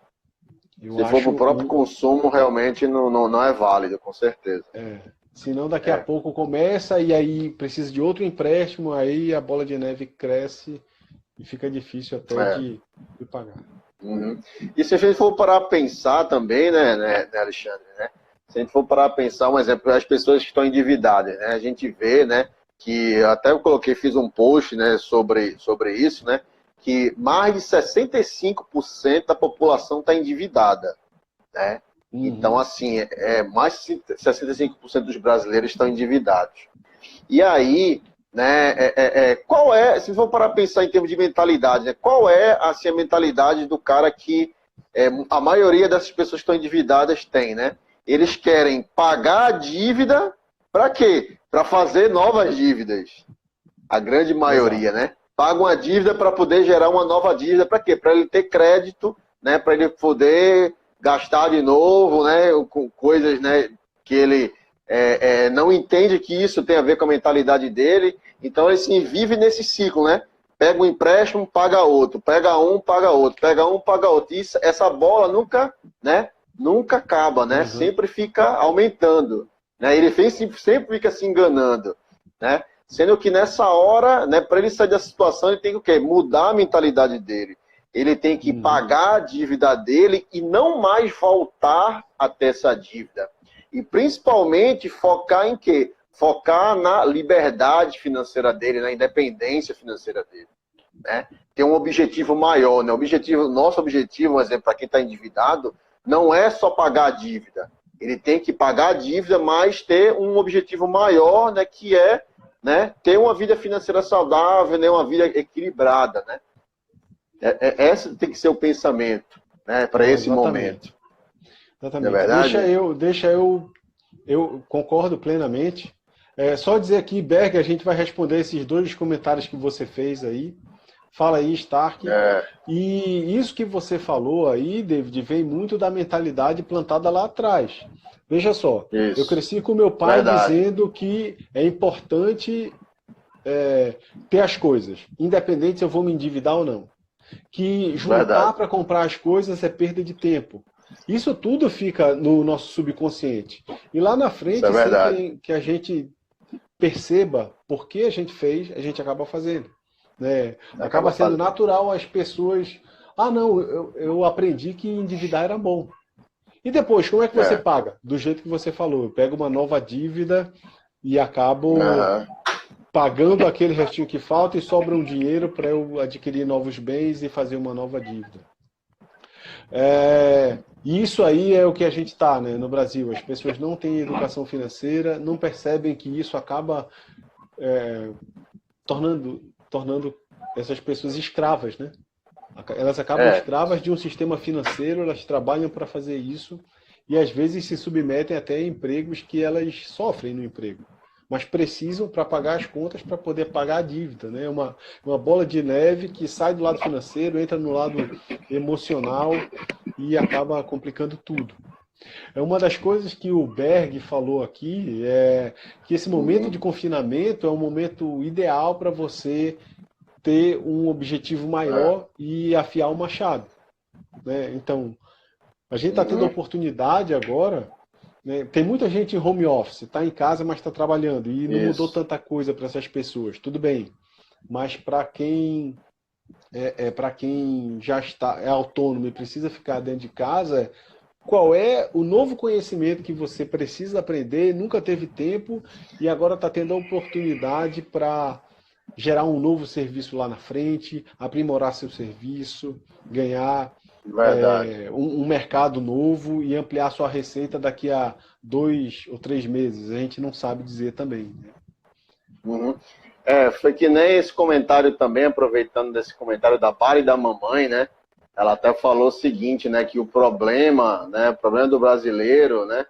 se for para o próprio consumo, realmente não é válido, com certeza. Senão daqui a pouco começa e aí precisa de outro empréstimo, aí a bola de neve cresce e fica difícil até de pagar. E se a gente for parar a pensar também, né, Alexandre, né? Se a gente for parar a pensar, um exemplo, as pessoas que estão endividadas, né? A gente vê, né, que até eu fiz um post, né, sobre isso, né, que mais de 65% da população está endividada, né? Então, assim, mais de 65% dos brasileiros estão endividados. E aí, né, qual é, se for parar a pensar em termos de mentalidade, né, qual é assim, a mentalidade do cara que a maioria dessas pessoas que estão endividadas tem, né? Eles querem pagar a dívida Para quê? Para fazer novas dívidas. A grande maioria, né? Paga uma dívida para poder gerar uma nova dívida. Para quê? Para ele ter crédito, né? Para ele poder gastar de novo, né? Com coisas, né? Que ele não entende que isso tem a ver com a mentalidade dele. Então, ele assim, vive nesse ciclo, né? Pega um empréstimo, paga outro. Pega um, paga outro. Pega um, paga outro. E essa bola nunca, né? Nunca acaba, né? Sempre fica aumentando. Né? Ele sempre fica se enganando, né? Sendo que nessa hora, né, para ele sair da situação, ele tem que o quê? Mudar a mentalidade dele. Ele tem que pagar a dívida dele e não mais voltar até essa dívida. E principalmente focar em quê? Focar na liberdade financeira dele, na independência financeira dele. Né? Ter um objetivo maior. Né? Nosso objetivo, por exemplo, para quem está endividado, não é só pagar a dívida. Ele tem que pagar a dívida, mas ter um objetivo maior, né, que é, né, ter uma vida financeira saudável, né, uma vida equilibrada. Né? Esse tem que ser o pensamento, né, para esse momento. Exatamente. Não é verdade? Eu concordo plenamente. Só dizer aqui, Berg, a gente vai responder esses 2 comentários que você fez aí. Fala aí, Stark. E isso que você falou aí, David, vem muito da mentalidade plantada lá atrás. Veja só, eu cresci com meu pai dizendo que é importante ter as coisas, independente se eu vou me endividar ou não. Que juntar para comprar as coisas é perda de tempo. Isso tudo fica no nosso subconsciente. E lá na frente, sem que a gente perceba por que a gente fez, a gente acaba fazendo. Né? Acaba sendo natural as pessoas... Ah, não, eu aprendi que endividar era bom. E depois, como é que você paga? Do jeito que você falou, eu pego uma nova dívida e acabo pagando aquele restinho que falta e sobra um dinheiro para eu adquirir novos bens e fazer uma nova dívida. E isso aí é o que a gente está, né, no Brasil. As pessoas não têm educação financeira, não percebem que isso acaba tornando essas pessoas escravas, né? Elas acabam escravas de um sistema financeiro, elas trabalham para fazer isso e às vezes se submetem até a empregos que elas sofrem no emprego, mas precisam para pagar as contas para poder pagar a dívida, né? Uma bola de neve que sai do lado financeiro, entra no lado emocional e acaba complicando tudo. Uma das coisas que o Berg falou aqui é que esse momento de confinamento é um momento ideal para você ter um objetivo maior e afiar o machado. Né? Então, a gente está tendo a oportunidade agora, né? Tem muita gente em home office, está em casa, mas está trabalhando, e não mudou tanta coisa para essas pessoas, tudo bem. Mas para quem já é autônomo e precisa ficar dentro de casa, qual é o novo conhecimento que você precisa aprender, nunca teve tempo, e agora está tendo a oportunidade para gerar um novo serviço lá na frente, aprimorar seu serviço, ganhar um mercado novo e ampliar sua receita daqui a 2 ou 3 meses. A gente não sabe dizer também. Né? Foi que nem esse comentário também, aproveitando desse comentário da Para e da Mamãe, né? Ela até falou o seguinte, né? Que o problema do brasileiro, né?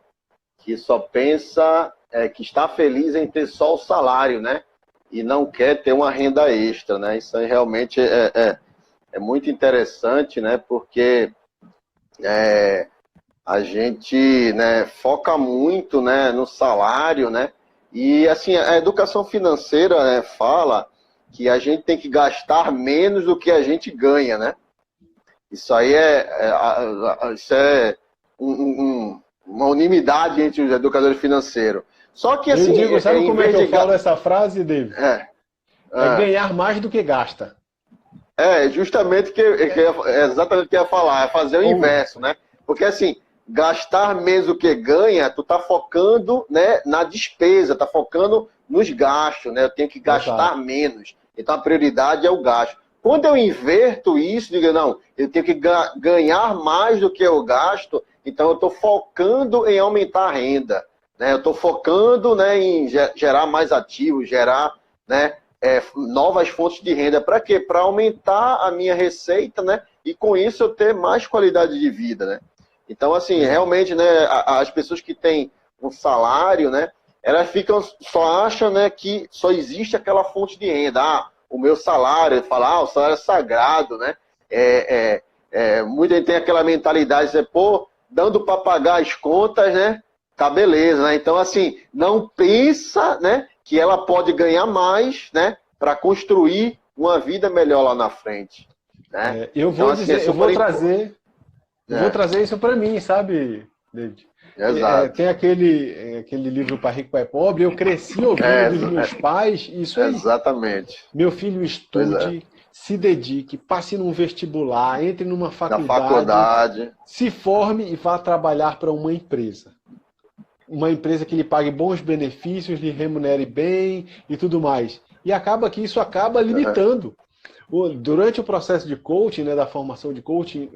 Que só pensa que está feliz em ter só o salário, né? E não quer ter uma renda extra, né? Isso aí realmente é muito interessante, né? Porque a gente, né, foca muito, né, no salário, né? E assim, a educação financeira, né, fala que a gente tem que gastar menos do que a gente ganha, né? Isso aí isso é uma unanimidade entre os educadores financeiros. Só que assim... Eu digo, sabe como é que eu falo essa frase, David? Ganhar mais do que gasta. Justamente exatamente o que eu ia falar, é fazer o inverso, né? Porque assim, gastar menos do que ganha, tu tá focando, né, na despesa, tá focando nos gastos, né? Eu tenho que gastar menos. Então a prioridade é o gasto. Quando eu inverto isso, digo, não, eu tenho que ganhar mais do que eu gasto, então eu estou focando em aumentar a renda. Né? Eu estou focando, né, em gerar mais ativos, gerar, né, novas fontes de renda. Para quê? Para aumentar a minha receita, né, e com isso eu ter mais qualidade de vida. Né? Então, assim, realmente, né, as pessoas que têm um salário, né, elas ficam, só acham, né, que só existe aquela fonte de renda. Ah, o meu salário, fala, o salário é sagrado, né? Muita gente tem aquela mentalidade de, pô, dando para pagar as contas, né? Tá beleza, né? Então, assim, não pensa, né, que ela pode ganhar mais, né, para construir uma vida melhor lá na frente. Né? Eu vou então, dizer, assim, eu vou trazer isso para mim, sabe, David? Exato. Tem aquele livro Pai Rico, Pai Pobre, eu cresci ouvindo dos meus pais, isso aí. Exatamente. Meu filho estude, se dedique, passe num vestibular, entre numa faculdade, se forme e vá trabalhar para uma empresa. Uma empresa que lhe pague bons benefícios, lhe remunere bem e tudo mais. E acaba que isso acaba limitando. Durante o processo de coaching, né, da formação de coaching,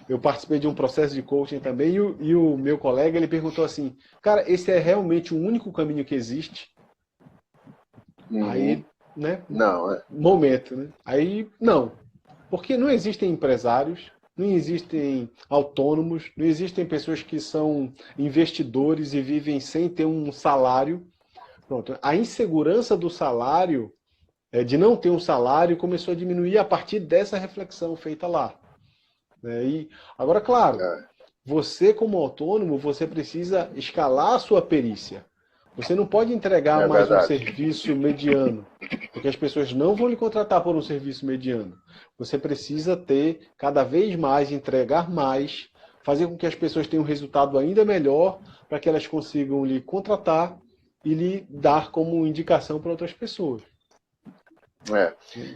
eu participei de um processo de coaching também, e o meu colega ele perguntou assim, cara, esse é realmente o único caminho que existe? Aí, né? Não, momento, né? Aí, não. Porque não existem empresários, não existem autônomos, não existem pessoas que são investidores e vivem sem ter um salário. Pronto. A insegurança do salário, de não ter um salário, começou a diminuir a partir dessa reflexão feita lá. E agora, claro, você como autônomo, você precisa escalar a sua perícia. Você não pode entregar mais um serviço mediano, porque as pessoas não vão lhe contratar por um serviço mediano. Você precisa ter cada vez mais, entregar mais, fazer com que as pessoas tenham um resultado ainda melhor, para que elas consigam lhe contratar e lhe dar como indicação para outras pessoas.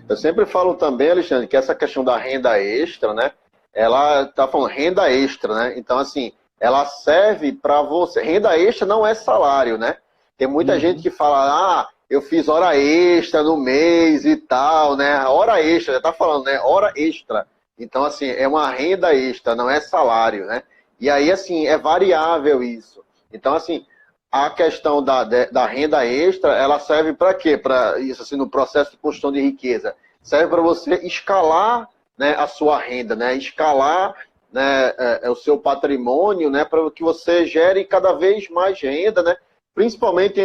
Eu sempre falo também, Alexandre, que essa questão da renda extra, né? Ela está falando renda extra, né? Então, assim, ela serve para você. Renda extra não é salário, né? Tem muita gente que fala, eu fiz hora extra no mês e tal, né? Hora extra, já tá falando, né? Hora extra. Então, assim, é uma renda extra, não é salário, né? E aí, assim, é variável isso. Então, assim, a questão da renda extra, ela serve para quê? Para isso, assim, no processo de construção de riqueza. Serve para você escalar, né, a sua renda, né? Escalar, né, o seu patrimônio, né? Para que você gere cada vez mais renda, né? Principalmente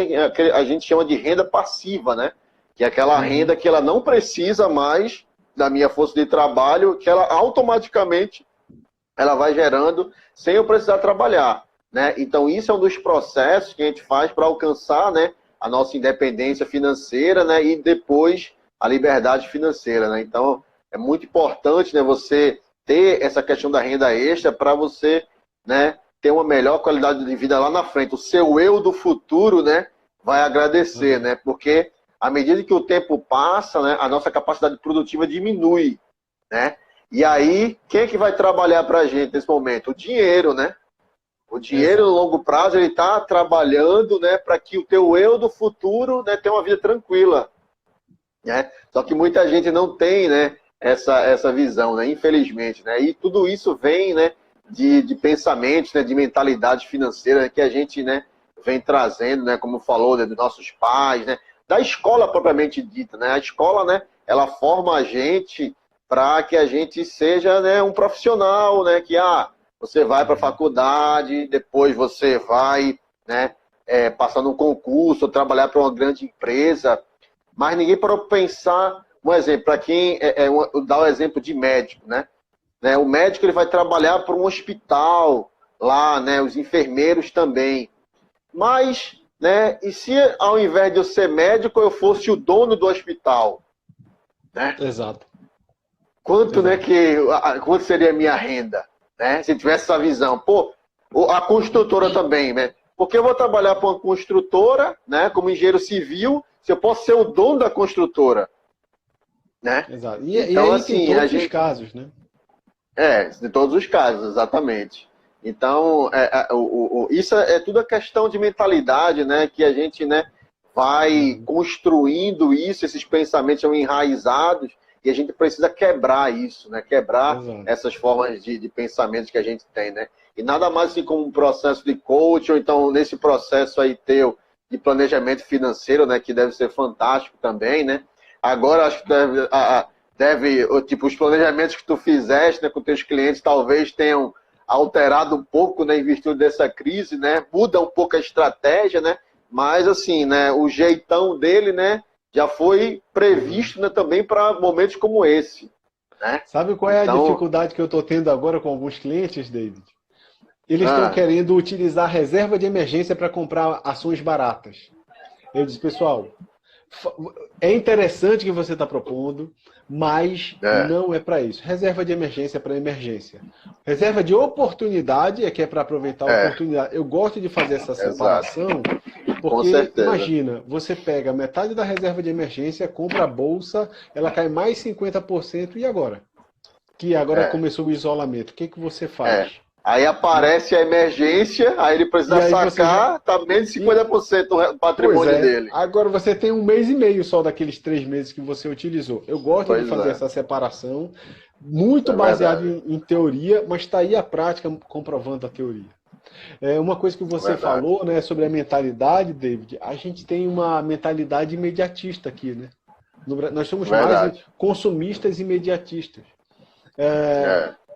a gente chama de renda passiva, né? Que é aquela renda que ela não precisa mais da minha força de trabalho, que ela automaticamente ela vai gerando sem eu precisar trabalhar, né? Então isso é um dos processos que a gente faz para alcançar, né, a nossa independência financeira, né, e depois a liberdade financeira, né? Então é muito importante, né, você ter essa questão da renda extra para você, né, ter uma melhor qualidade de vida lá na frente. O seu eu do futuro, né, vai agradecer, né? Porque à medida que o tempo passa, né, a nossa capacidade produtiva diminui, né? E aí, quem é que vai trabalhar para a gente nesse momento? O dinheiro, né? O dinheiro, no longo prazo, ele está trabalhando, né, para que o teu eu do futuro, né, tenha uma vida tranquila, né? Só que muita gente não tem, né, essa visão, né, infelizmente, né? E tudo isso vem, né, de pensamentos, né, de mentalidade financeira, né, que a gente, né, vem trazendo, né, como falou, né, dos nossos pais, né, da escola propriamente dita, né? A escola, né, ela forma a gente para que a gente seja, né, um profissional, né, que você vai para a faculdade, depois você vai, né, passar num concurso, trabalhar para uma grande empresa, mas ninguém parou para pensar, um exemplo, para quem dá o exemplo de médico, né? O médico ele vai trabalhar para um hospital lá, né? Os enfermeiros também. Mas, né? E se ao invés de eu ser médico, eu fosse o dono do hospital? Né? Exato. Quanto, né, quanto seria a minha renda? Né? Se tivesse essa visão. Pô, a construtora também, né? Porque eu vou trabalhar para uma construtora, né? Como engenheiro civil, se eu posso ser o dono da construtora? Né? Exato. E então, aí assim, tem todos os casos, né? De todos os casos, exatamente. Então, isso é tudo a questão de mentalidade, né? Que a gente, né, vai construindo isso, esses pensamentos são enraizados, e a gente precisa quebrar isso, né? Quebrar essas formas de pensamentos que a gente tem, né? E nada mais assim como um processo de coaching, ou então nesse processo aí teu de planejamento financeiro, né? Que deve ser fantástico também, né? Agora, acho que tipo, os planejamentos que tu fizeste, né, com teus clientes talvez tenham alterado um pouco, né, em virtude dessa crise, né? Muda um pouco a estratégia, né? mas assim, né, o jeitão dele, né, já foi previsto, né, também para momentos como esse, né? Sabe qual é a dificuldade que eu estou tendo agora com alguns clientes, David? Eles estão querendo utilizar a reserva de emergência para comprar ações baratas. Eu disse, pessoal, é interessante o que você está propondo, mas não é para isso. Reserva de emergência é para emergência. Reserva de oportunidade é que é para aproveitar a oportunidade. Eu gosto de fazer essa separação, porque imagina, você pega metade da reserva de emergência, compra a bolsa, ela cai mais 50%, e agora? Que agora começou o isolamento. O que você faz? Aí aparece a emergência, aí ele precisa sacar, tá menos de 50% do patrimônio dele. Agora você tem 1 mês e meio só daqueles 3 meses que você utilizou. Eu gosto de fazer essa separação, muito baseado em teoria, mas está aí a prática comprovando a teoria. Uma coisa que você falou, né, sobre a mentalidade, David, a gente tem uma mentalidade imediatista aqui, né? Nós somos mais consumistas e imediatistas.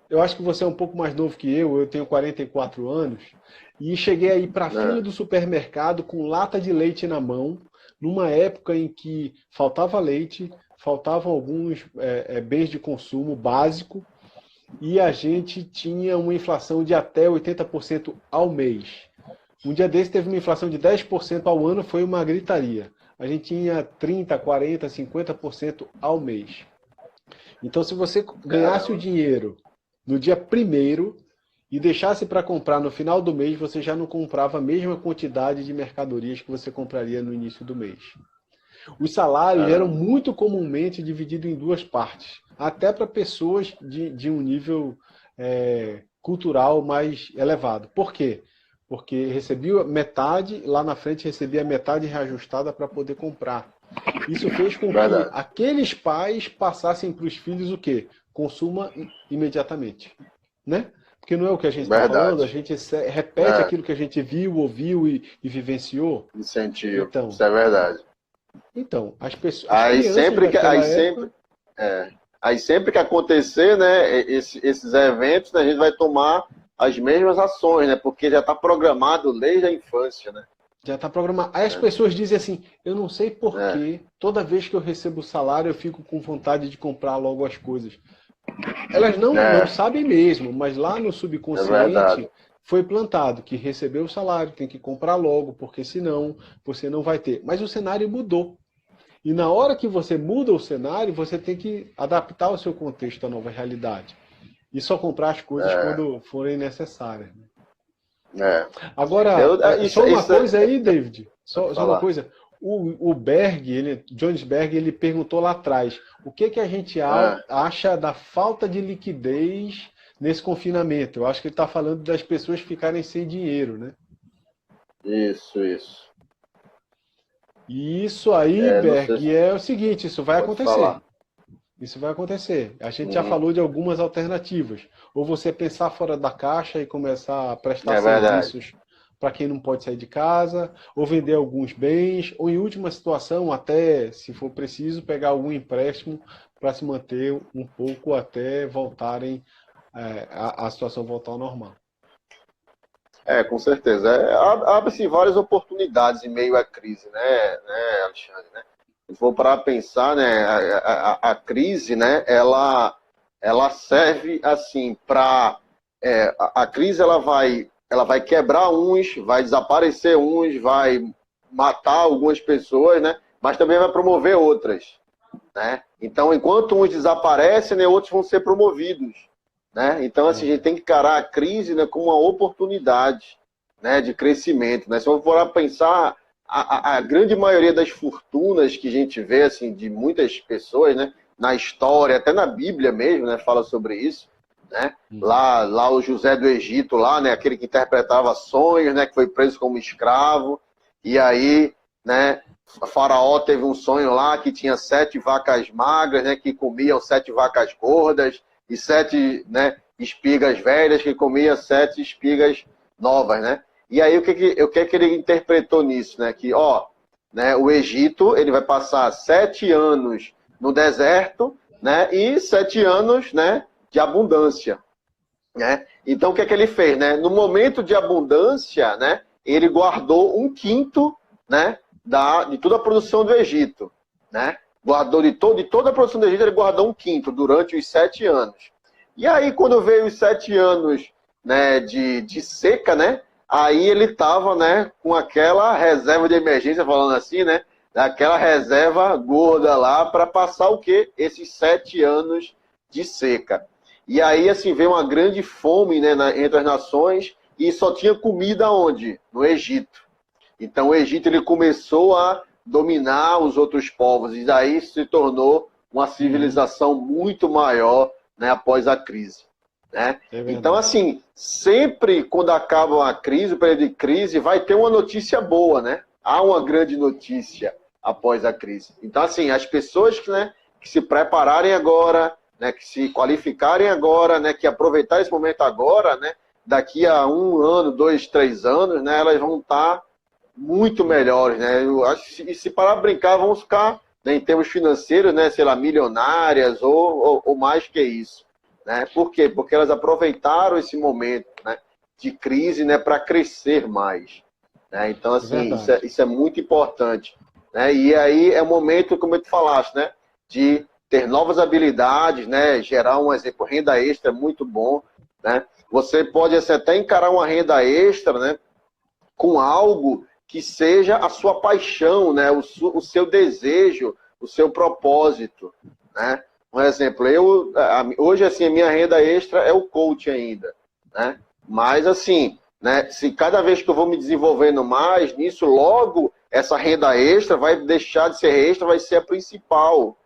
Eu acho que você é um pouco mais novo que eu tenho 44 anos, e cheguei aí para a fila do supermercado com lata de leite na mão, numa época em que faltava leite, faltavam alguns bens de consumo básico, e a gente tinha uma inflação de até 80% ao mês. Um dia desse teve uma inflação de 10% ao ano, foi uma gritaria. A gente tinha 30%, 40%, 50% ao mês. Então, se você ganhasse o dinheiro no dia 1º e deixasse para comprar no final do mês, você já não comprava a mesma quantidade de mercadorias que você compraria no início do mês. Os salários eram muito comumente divididos em 2 partes, até para pessoas de um nível cultural mais elevado. Por quê? Porque recebia metade, lá na frente recebia metade reajustada para poder comprar. Isso fez com que aqueles pais passassem para os filhos o quê? Consuma imediatamente, né? Porque não é o que a gente está falando, a gente repete aquilo que a gente viu, ouviu e vivenciou. Incentivo, então, isso é verdade. Então, as pessoas... Aí sempre que acontecer, né, esses eventos, né, a gente vai tomar as mesmas ações, né? Porque já está programado desde a infância, né? Já está programado. Aí as pessoas dizem assim, eu não sei porquê, toda vez que eu recebo o salário, eu fico com vontade de comprar logo as coisas. Elas não sabem mesmo, mas lá no subconsciente foi plantado que recebeu o salário, tem que comprar logo, porque senão você não vai ter. Mas o cenário mudou. E na hora que você muda o cenário, você tem que adaptar o seu contexto à nova realidade. E só comprar as coisas quando forem necessárias. Agora, só uma coisa aí, David. Só uma coisa. O Berg, Jones Berg, ele perguntou lá atrás, o que a gente acha da falta de liquidez nesse confinamento? Eu acho que ele está falando das pessoas ficarem sem dinheiro, né? Isso. E isso aí, Berg, é o seguinte, isso vai acontecer. Isso vai acontecer. A gente já falou de algumas alternativas. Ou você pensar fora da caixa e começar a prestar serviços para quem não pode sair de casa, ou vender alguns bens, ou em última situação, até, se for preciso, pegar algum empréstimo para se manter um pouco até voltarem, a situação voltar ao normal. Com certeza. Abre-se várias oportunidades em meio à crise, né, Alexandre? Né? Se for para pensar, né, a crise, né, ela serve assim para... a crise ela vai quebrar uns, vai desaparecer uns, vai matar algumas pessoas, né? Mas também vai promover outras, né? Então, enquanto uns desaparecem, né, outros vão ser promovidos, né? Então, assim, a gente tem que encarar a crise, né, como uma oportunidade, né, de crescimento, né? Se eu for pensar, a grande maioria das fortunas que a gente vê, assim, de muitas pessoas, né, na história, até na Bíblia mesmo, né, fala sobre isso. Né? Lá o José do Egito, lá, né, aquele que interpretava sonhos, né, que foi preso como escravo, e aí, né, Faraó teve um sonho lá que tinha 7 vacas magras, né, que comiam 7 vacas gordas, e 7, né, espigas velhas que comiam 7 espigas novas, né? E aí o que ele interpretou nisso, né? Que, né, o Egito, ele vai passar 7 anos no deserto, né, e 7 anos, né, de abundância, né? Então, o que ele fez, né? No momento de abundância, né, ele guardou 1/5 né, de toda a produção do Egito, né? Guardou de toda a produção do Egito, ele guardou 1/5 durante os 7 anos. E aí, quando veio os 7 anos, né, de seca, né, aí ele estava, né, com aquela reserva de emergência, falando assim, né, aquela reserva gorda lá para passar o quê? Esses 7 anos de seca. E aí, assim, veio uma grande fome, né, entre as nações e só tinha comida onde? No Egito. Então, o Egito ele começou a dominar os outros povos e daí se tornou uma civilização muito maior, né, após a crise. Né? Então, assim, sempre quando acaba a crise, o período de crise, vai ter uma notícia boa, né? Há uma grande notícia após a crise. Então, assim, as pessoas que se prepararem agora, né, que se qualificarem agora, né, que aproveitarem esse momento agora, né, daqui a 1 ano, 2, 3 anos, né, elas vão estar muito melhores, né? Eu acho que se parar a brincar, vão ficar, né, em termos financeiros, né, sei lá, milionárias ou mais que isso. Né? Por quê? Porque elas aproveitaram esse momento, né, de crise, né, para crescer mais. Né? Então, assim, isso é muito importante. Né? E aí é o momento, como tu falaste, né, de ter novas habilidades, né, gerar um exemplo, renda extra é muito bom. Né? Você pode até encarar uma renda extra, né, com algo que seja a sua paixão, né, o seu desejo, o seu propósito. Né? Um exemplo, hoje, assim, a minha renda extra é o coach ainda, né? Mas, assim, né, se cada vez que eu vou me desenvolvendo mais nisso, logo essa renda extra vai deixar de ser extra, vai ser a principal,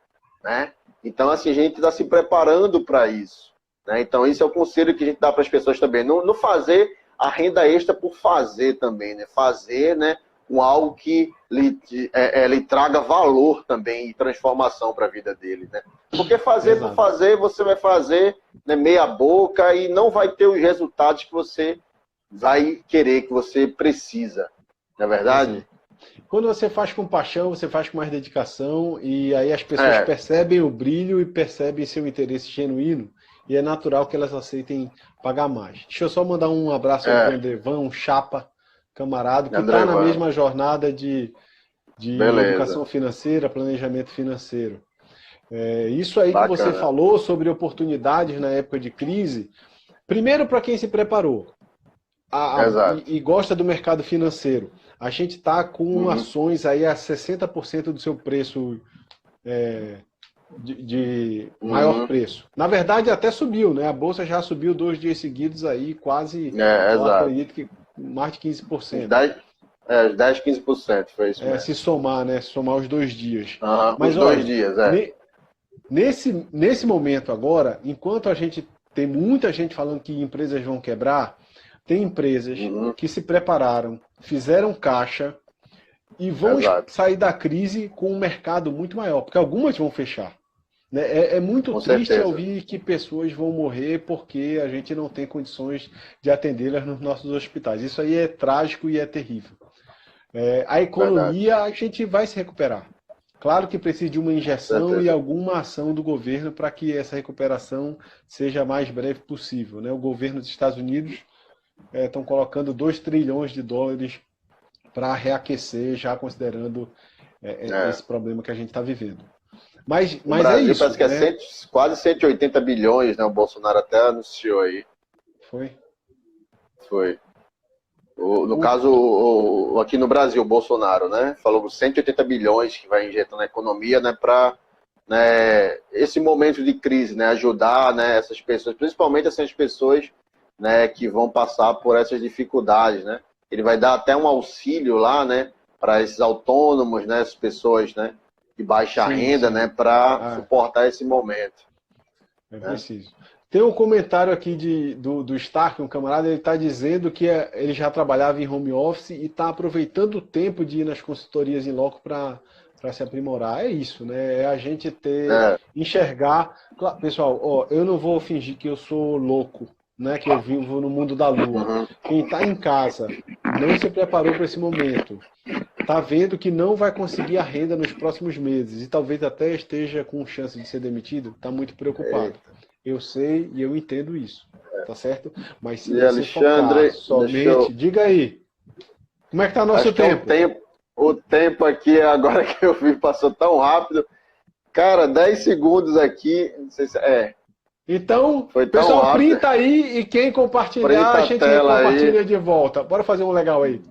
né? Então, assim, a gente está se preparando para isso, né? Então, isso é o conselho que a gente dá para as pessoas também. Não fazer a renda extra por fazer também, né? Fazer, né, com algo que lhe traga valor também e transformação para a vida dele, né? Porque fazer por fazer, você vai fazer, né, meia boca e não vai ter os resultados que você vai querer, que você precisa. Não é verdade? Quando você faz com paixão, você faz com mais dedicação e aí as pessoas percebem o brilho e percebem seu interesse genuíno e é natural que elas aceitem pagar mais. Deixa eu só mandar um abraço ao Andrevan, um chapa, camarada, que está na mesma jornada de educação financeira, planejamento financeiro. Isso aí que você falou sobre oportunidades na época de crise, primeiro para quem se preparou e gosta do mercado financeiro, a gente está com ações aí a 60% do seu preço de maior preço. Na verdade até subiu, né? A bolsa já subiu 2 dias seguidos aí, quase mais de 15%. 10, 15% foi isso mesmo. Se somar, né? Se somar os 2 dias. Mas os 2 dias, Nesse momento agora, enquanto a gente tem muita gente falando que empresas vão quebrar, tem empresas que se prepararam, fizeram caixa e vão sair da crise com um mercado muito maior, porque algumas vão fechar. Né? É muito triste ouvir que pessoas vão morrer porque a gente não tem condições de atendê-las nos nossos hospitais. Isso aí é trágico e é terrível. A economia, a gente vai se recuperar. Claro que precisa de uma injeção e alguma ação do governo para que essa recuperação seja a mais breve possível. Né? O governo dos Estados Unidos estão colocando 2 trilhões de dólares para reaquecer, já considerando esse problema que a gente está vivendo. Mas Brasil, é isso. Parece que é quase 180 bilhões, né? O Bolsonaro até anunciou aí. Foi. No caso, aqui no Brasil, o Bolsonaro, né? Falou 180 bilhões que vai injetar na economia, né? Para, né, esse momento de crise, né? Ajudar, né, essas pessoas, principalmente essas pessoas, né, que vão passar por essas dificuldades, né? Ele vai dar até um auxílio lá, né? Para esses autônomos, né? Essas pessoas, né? De baixa renda, né, para suportar esse momento. Preciso. Tem um comentário aqui do Stark, um camarada, ele está dizendo que ele já trabalhava em home office e está aproveitando o tempo de ir nas consultorias em loco para se aprimorar. É isso, né? É a gente enxergar. Claro, pessoal, eu não vou fingir que eu sou louco, né? Que eu vivo no mundo da lua. Quem está em casa não se preparou para esse momento. Está vendo que não vai conseguir a renda nos próximos meses e talvez até esteja com chance de ser demitido, está muito preocupado. Eu sei e eu entendo isso, tá certo? Mas se você focar somente... Diga aí, como é que está nosso tempo? O tempo aqui, agora que eu vi, passou tão rápido. Cara, 10 segundos aqui. Não sei se, Então, foi tão pessoal, rápido. printa aí e quem compartilhar, Printa a gente tela compartilha aí. de volta. Bora fazer um legal aí.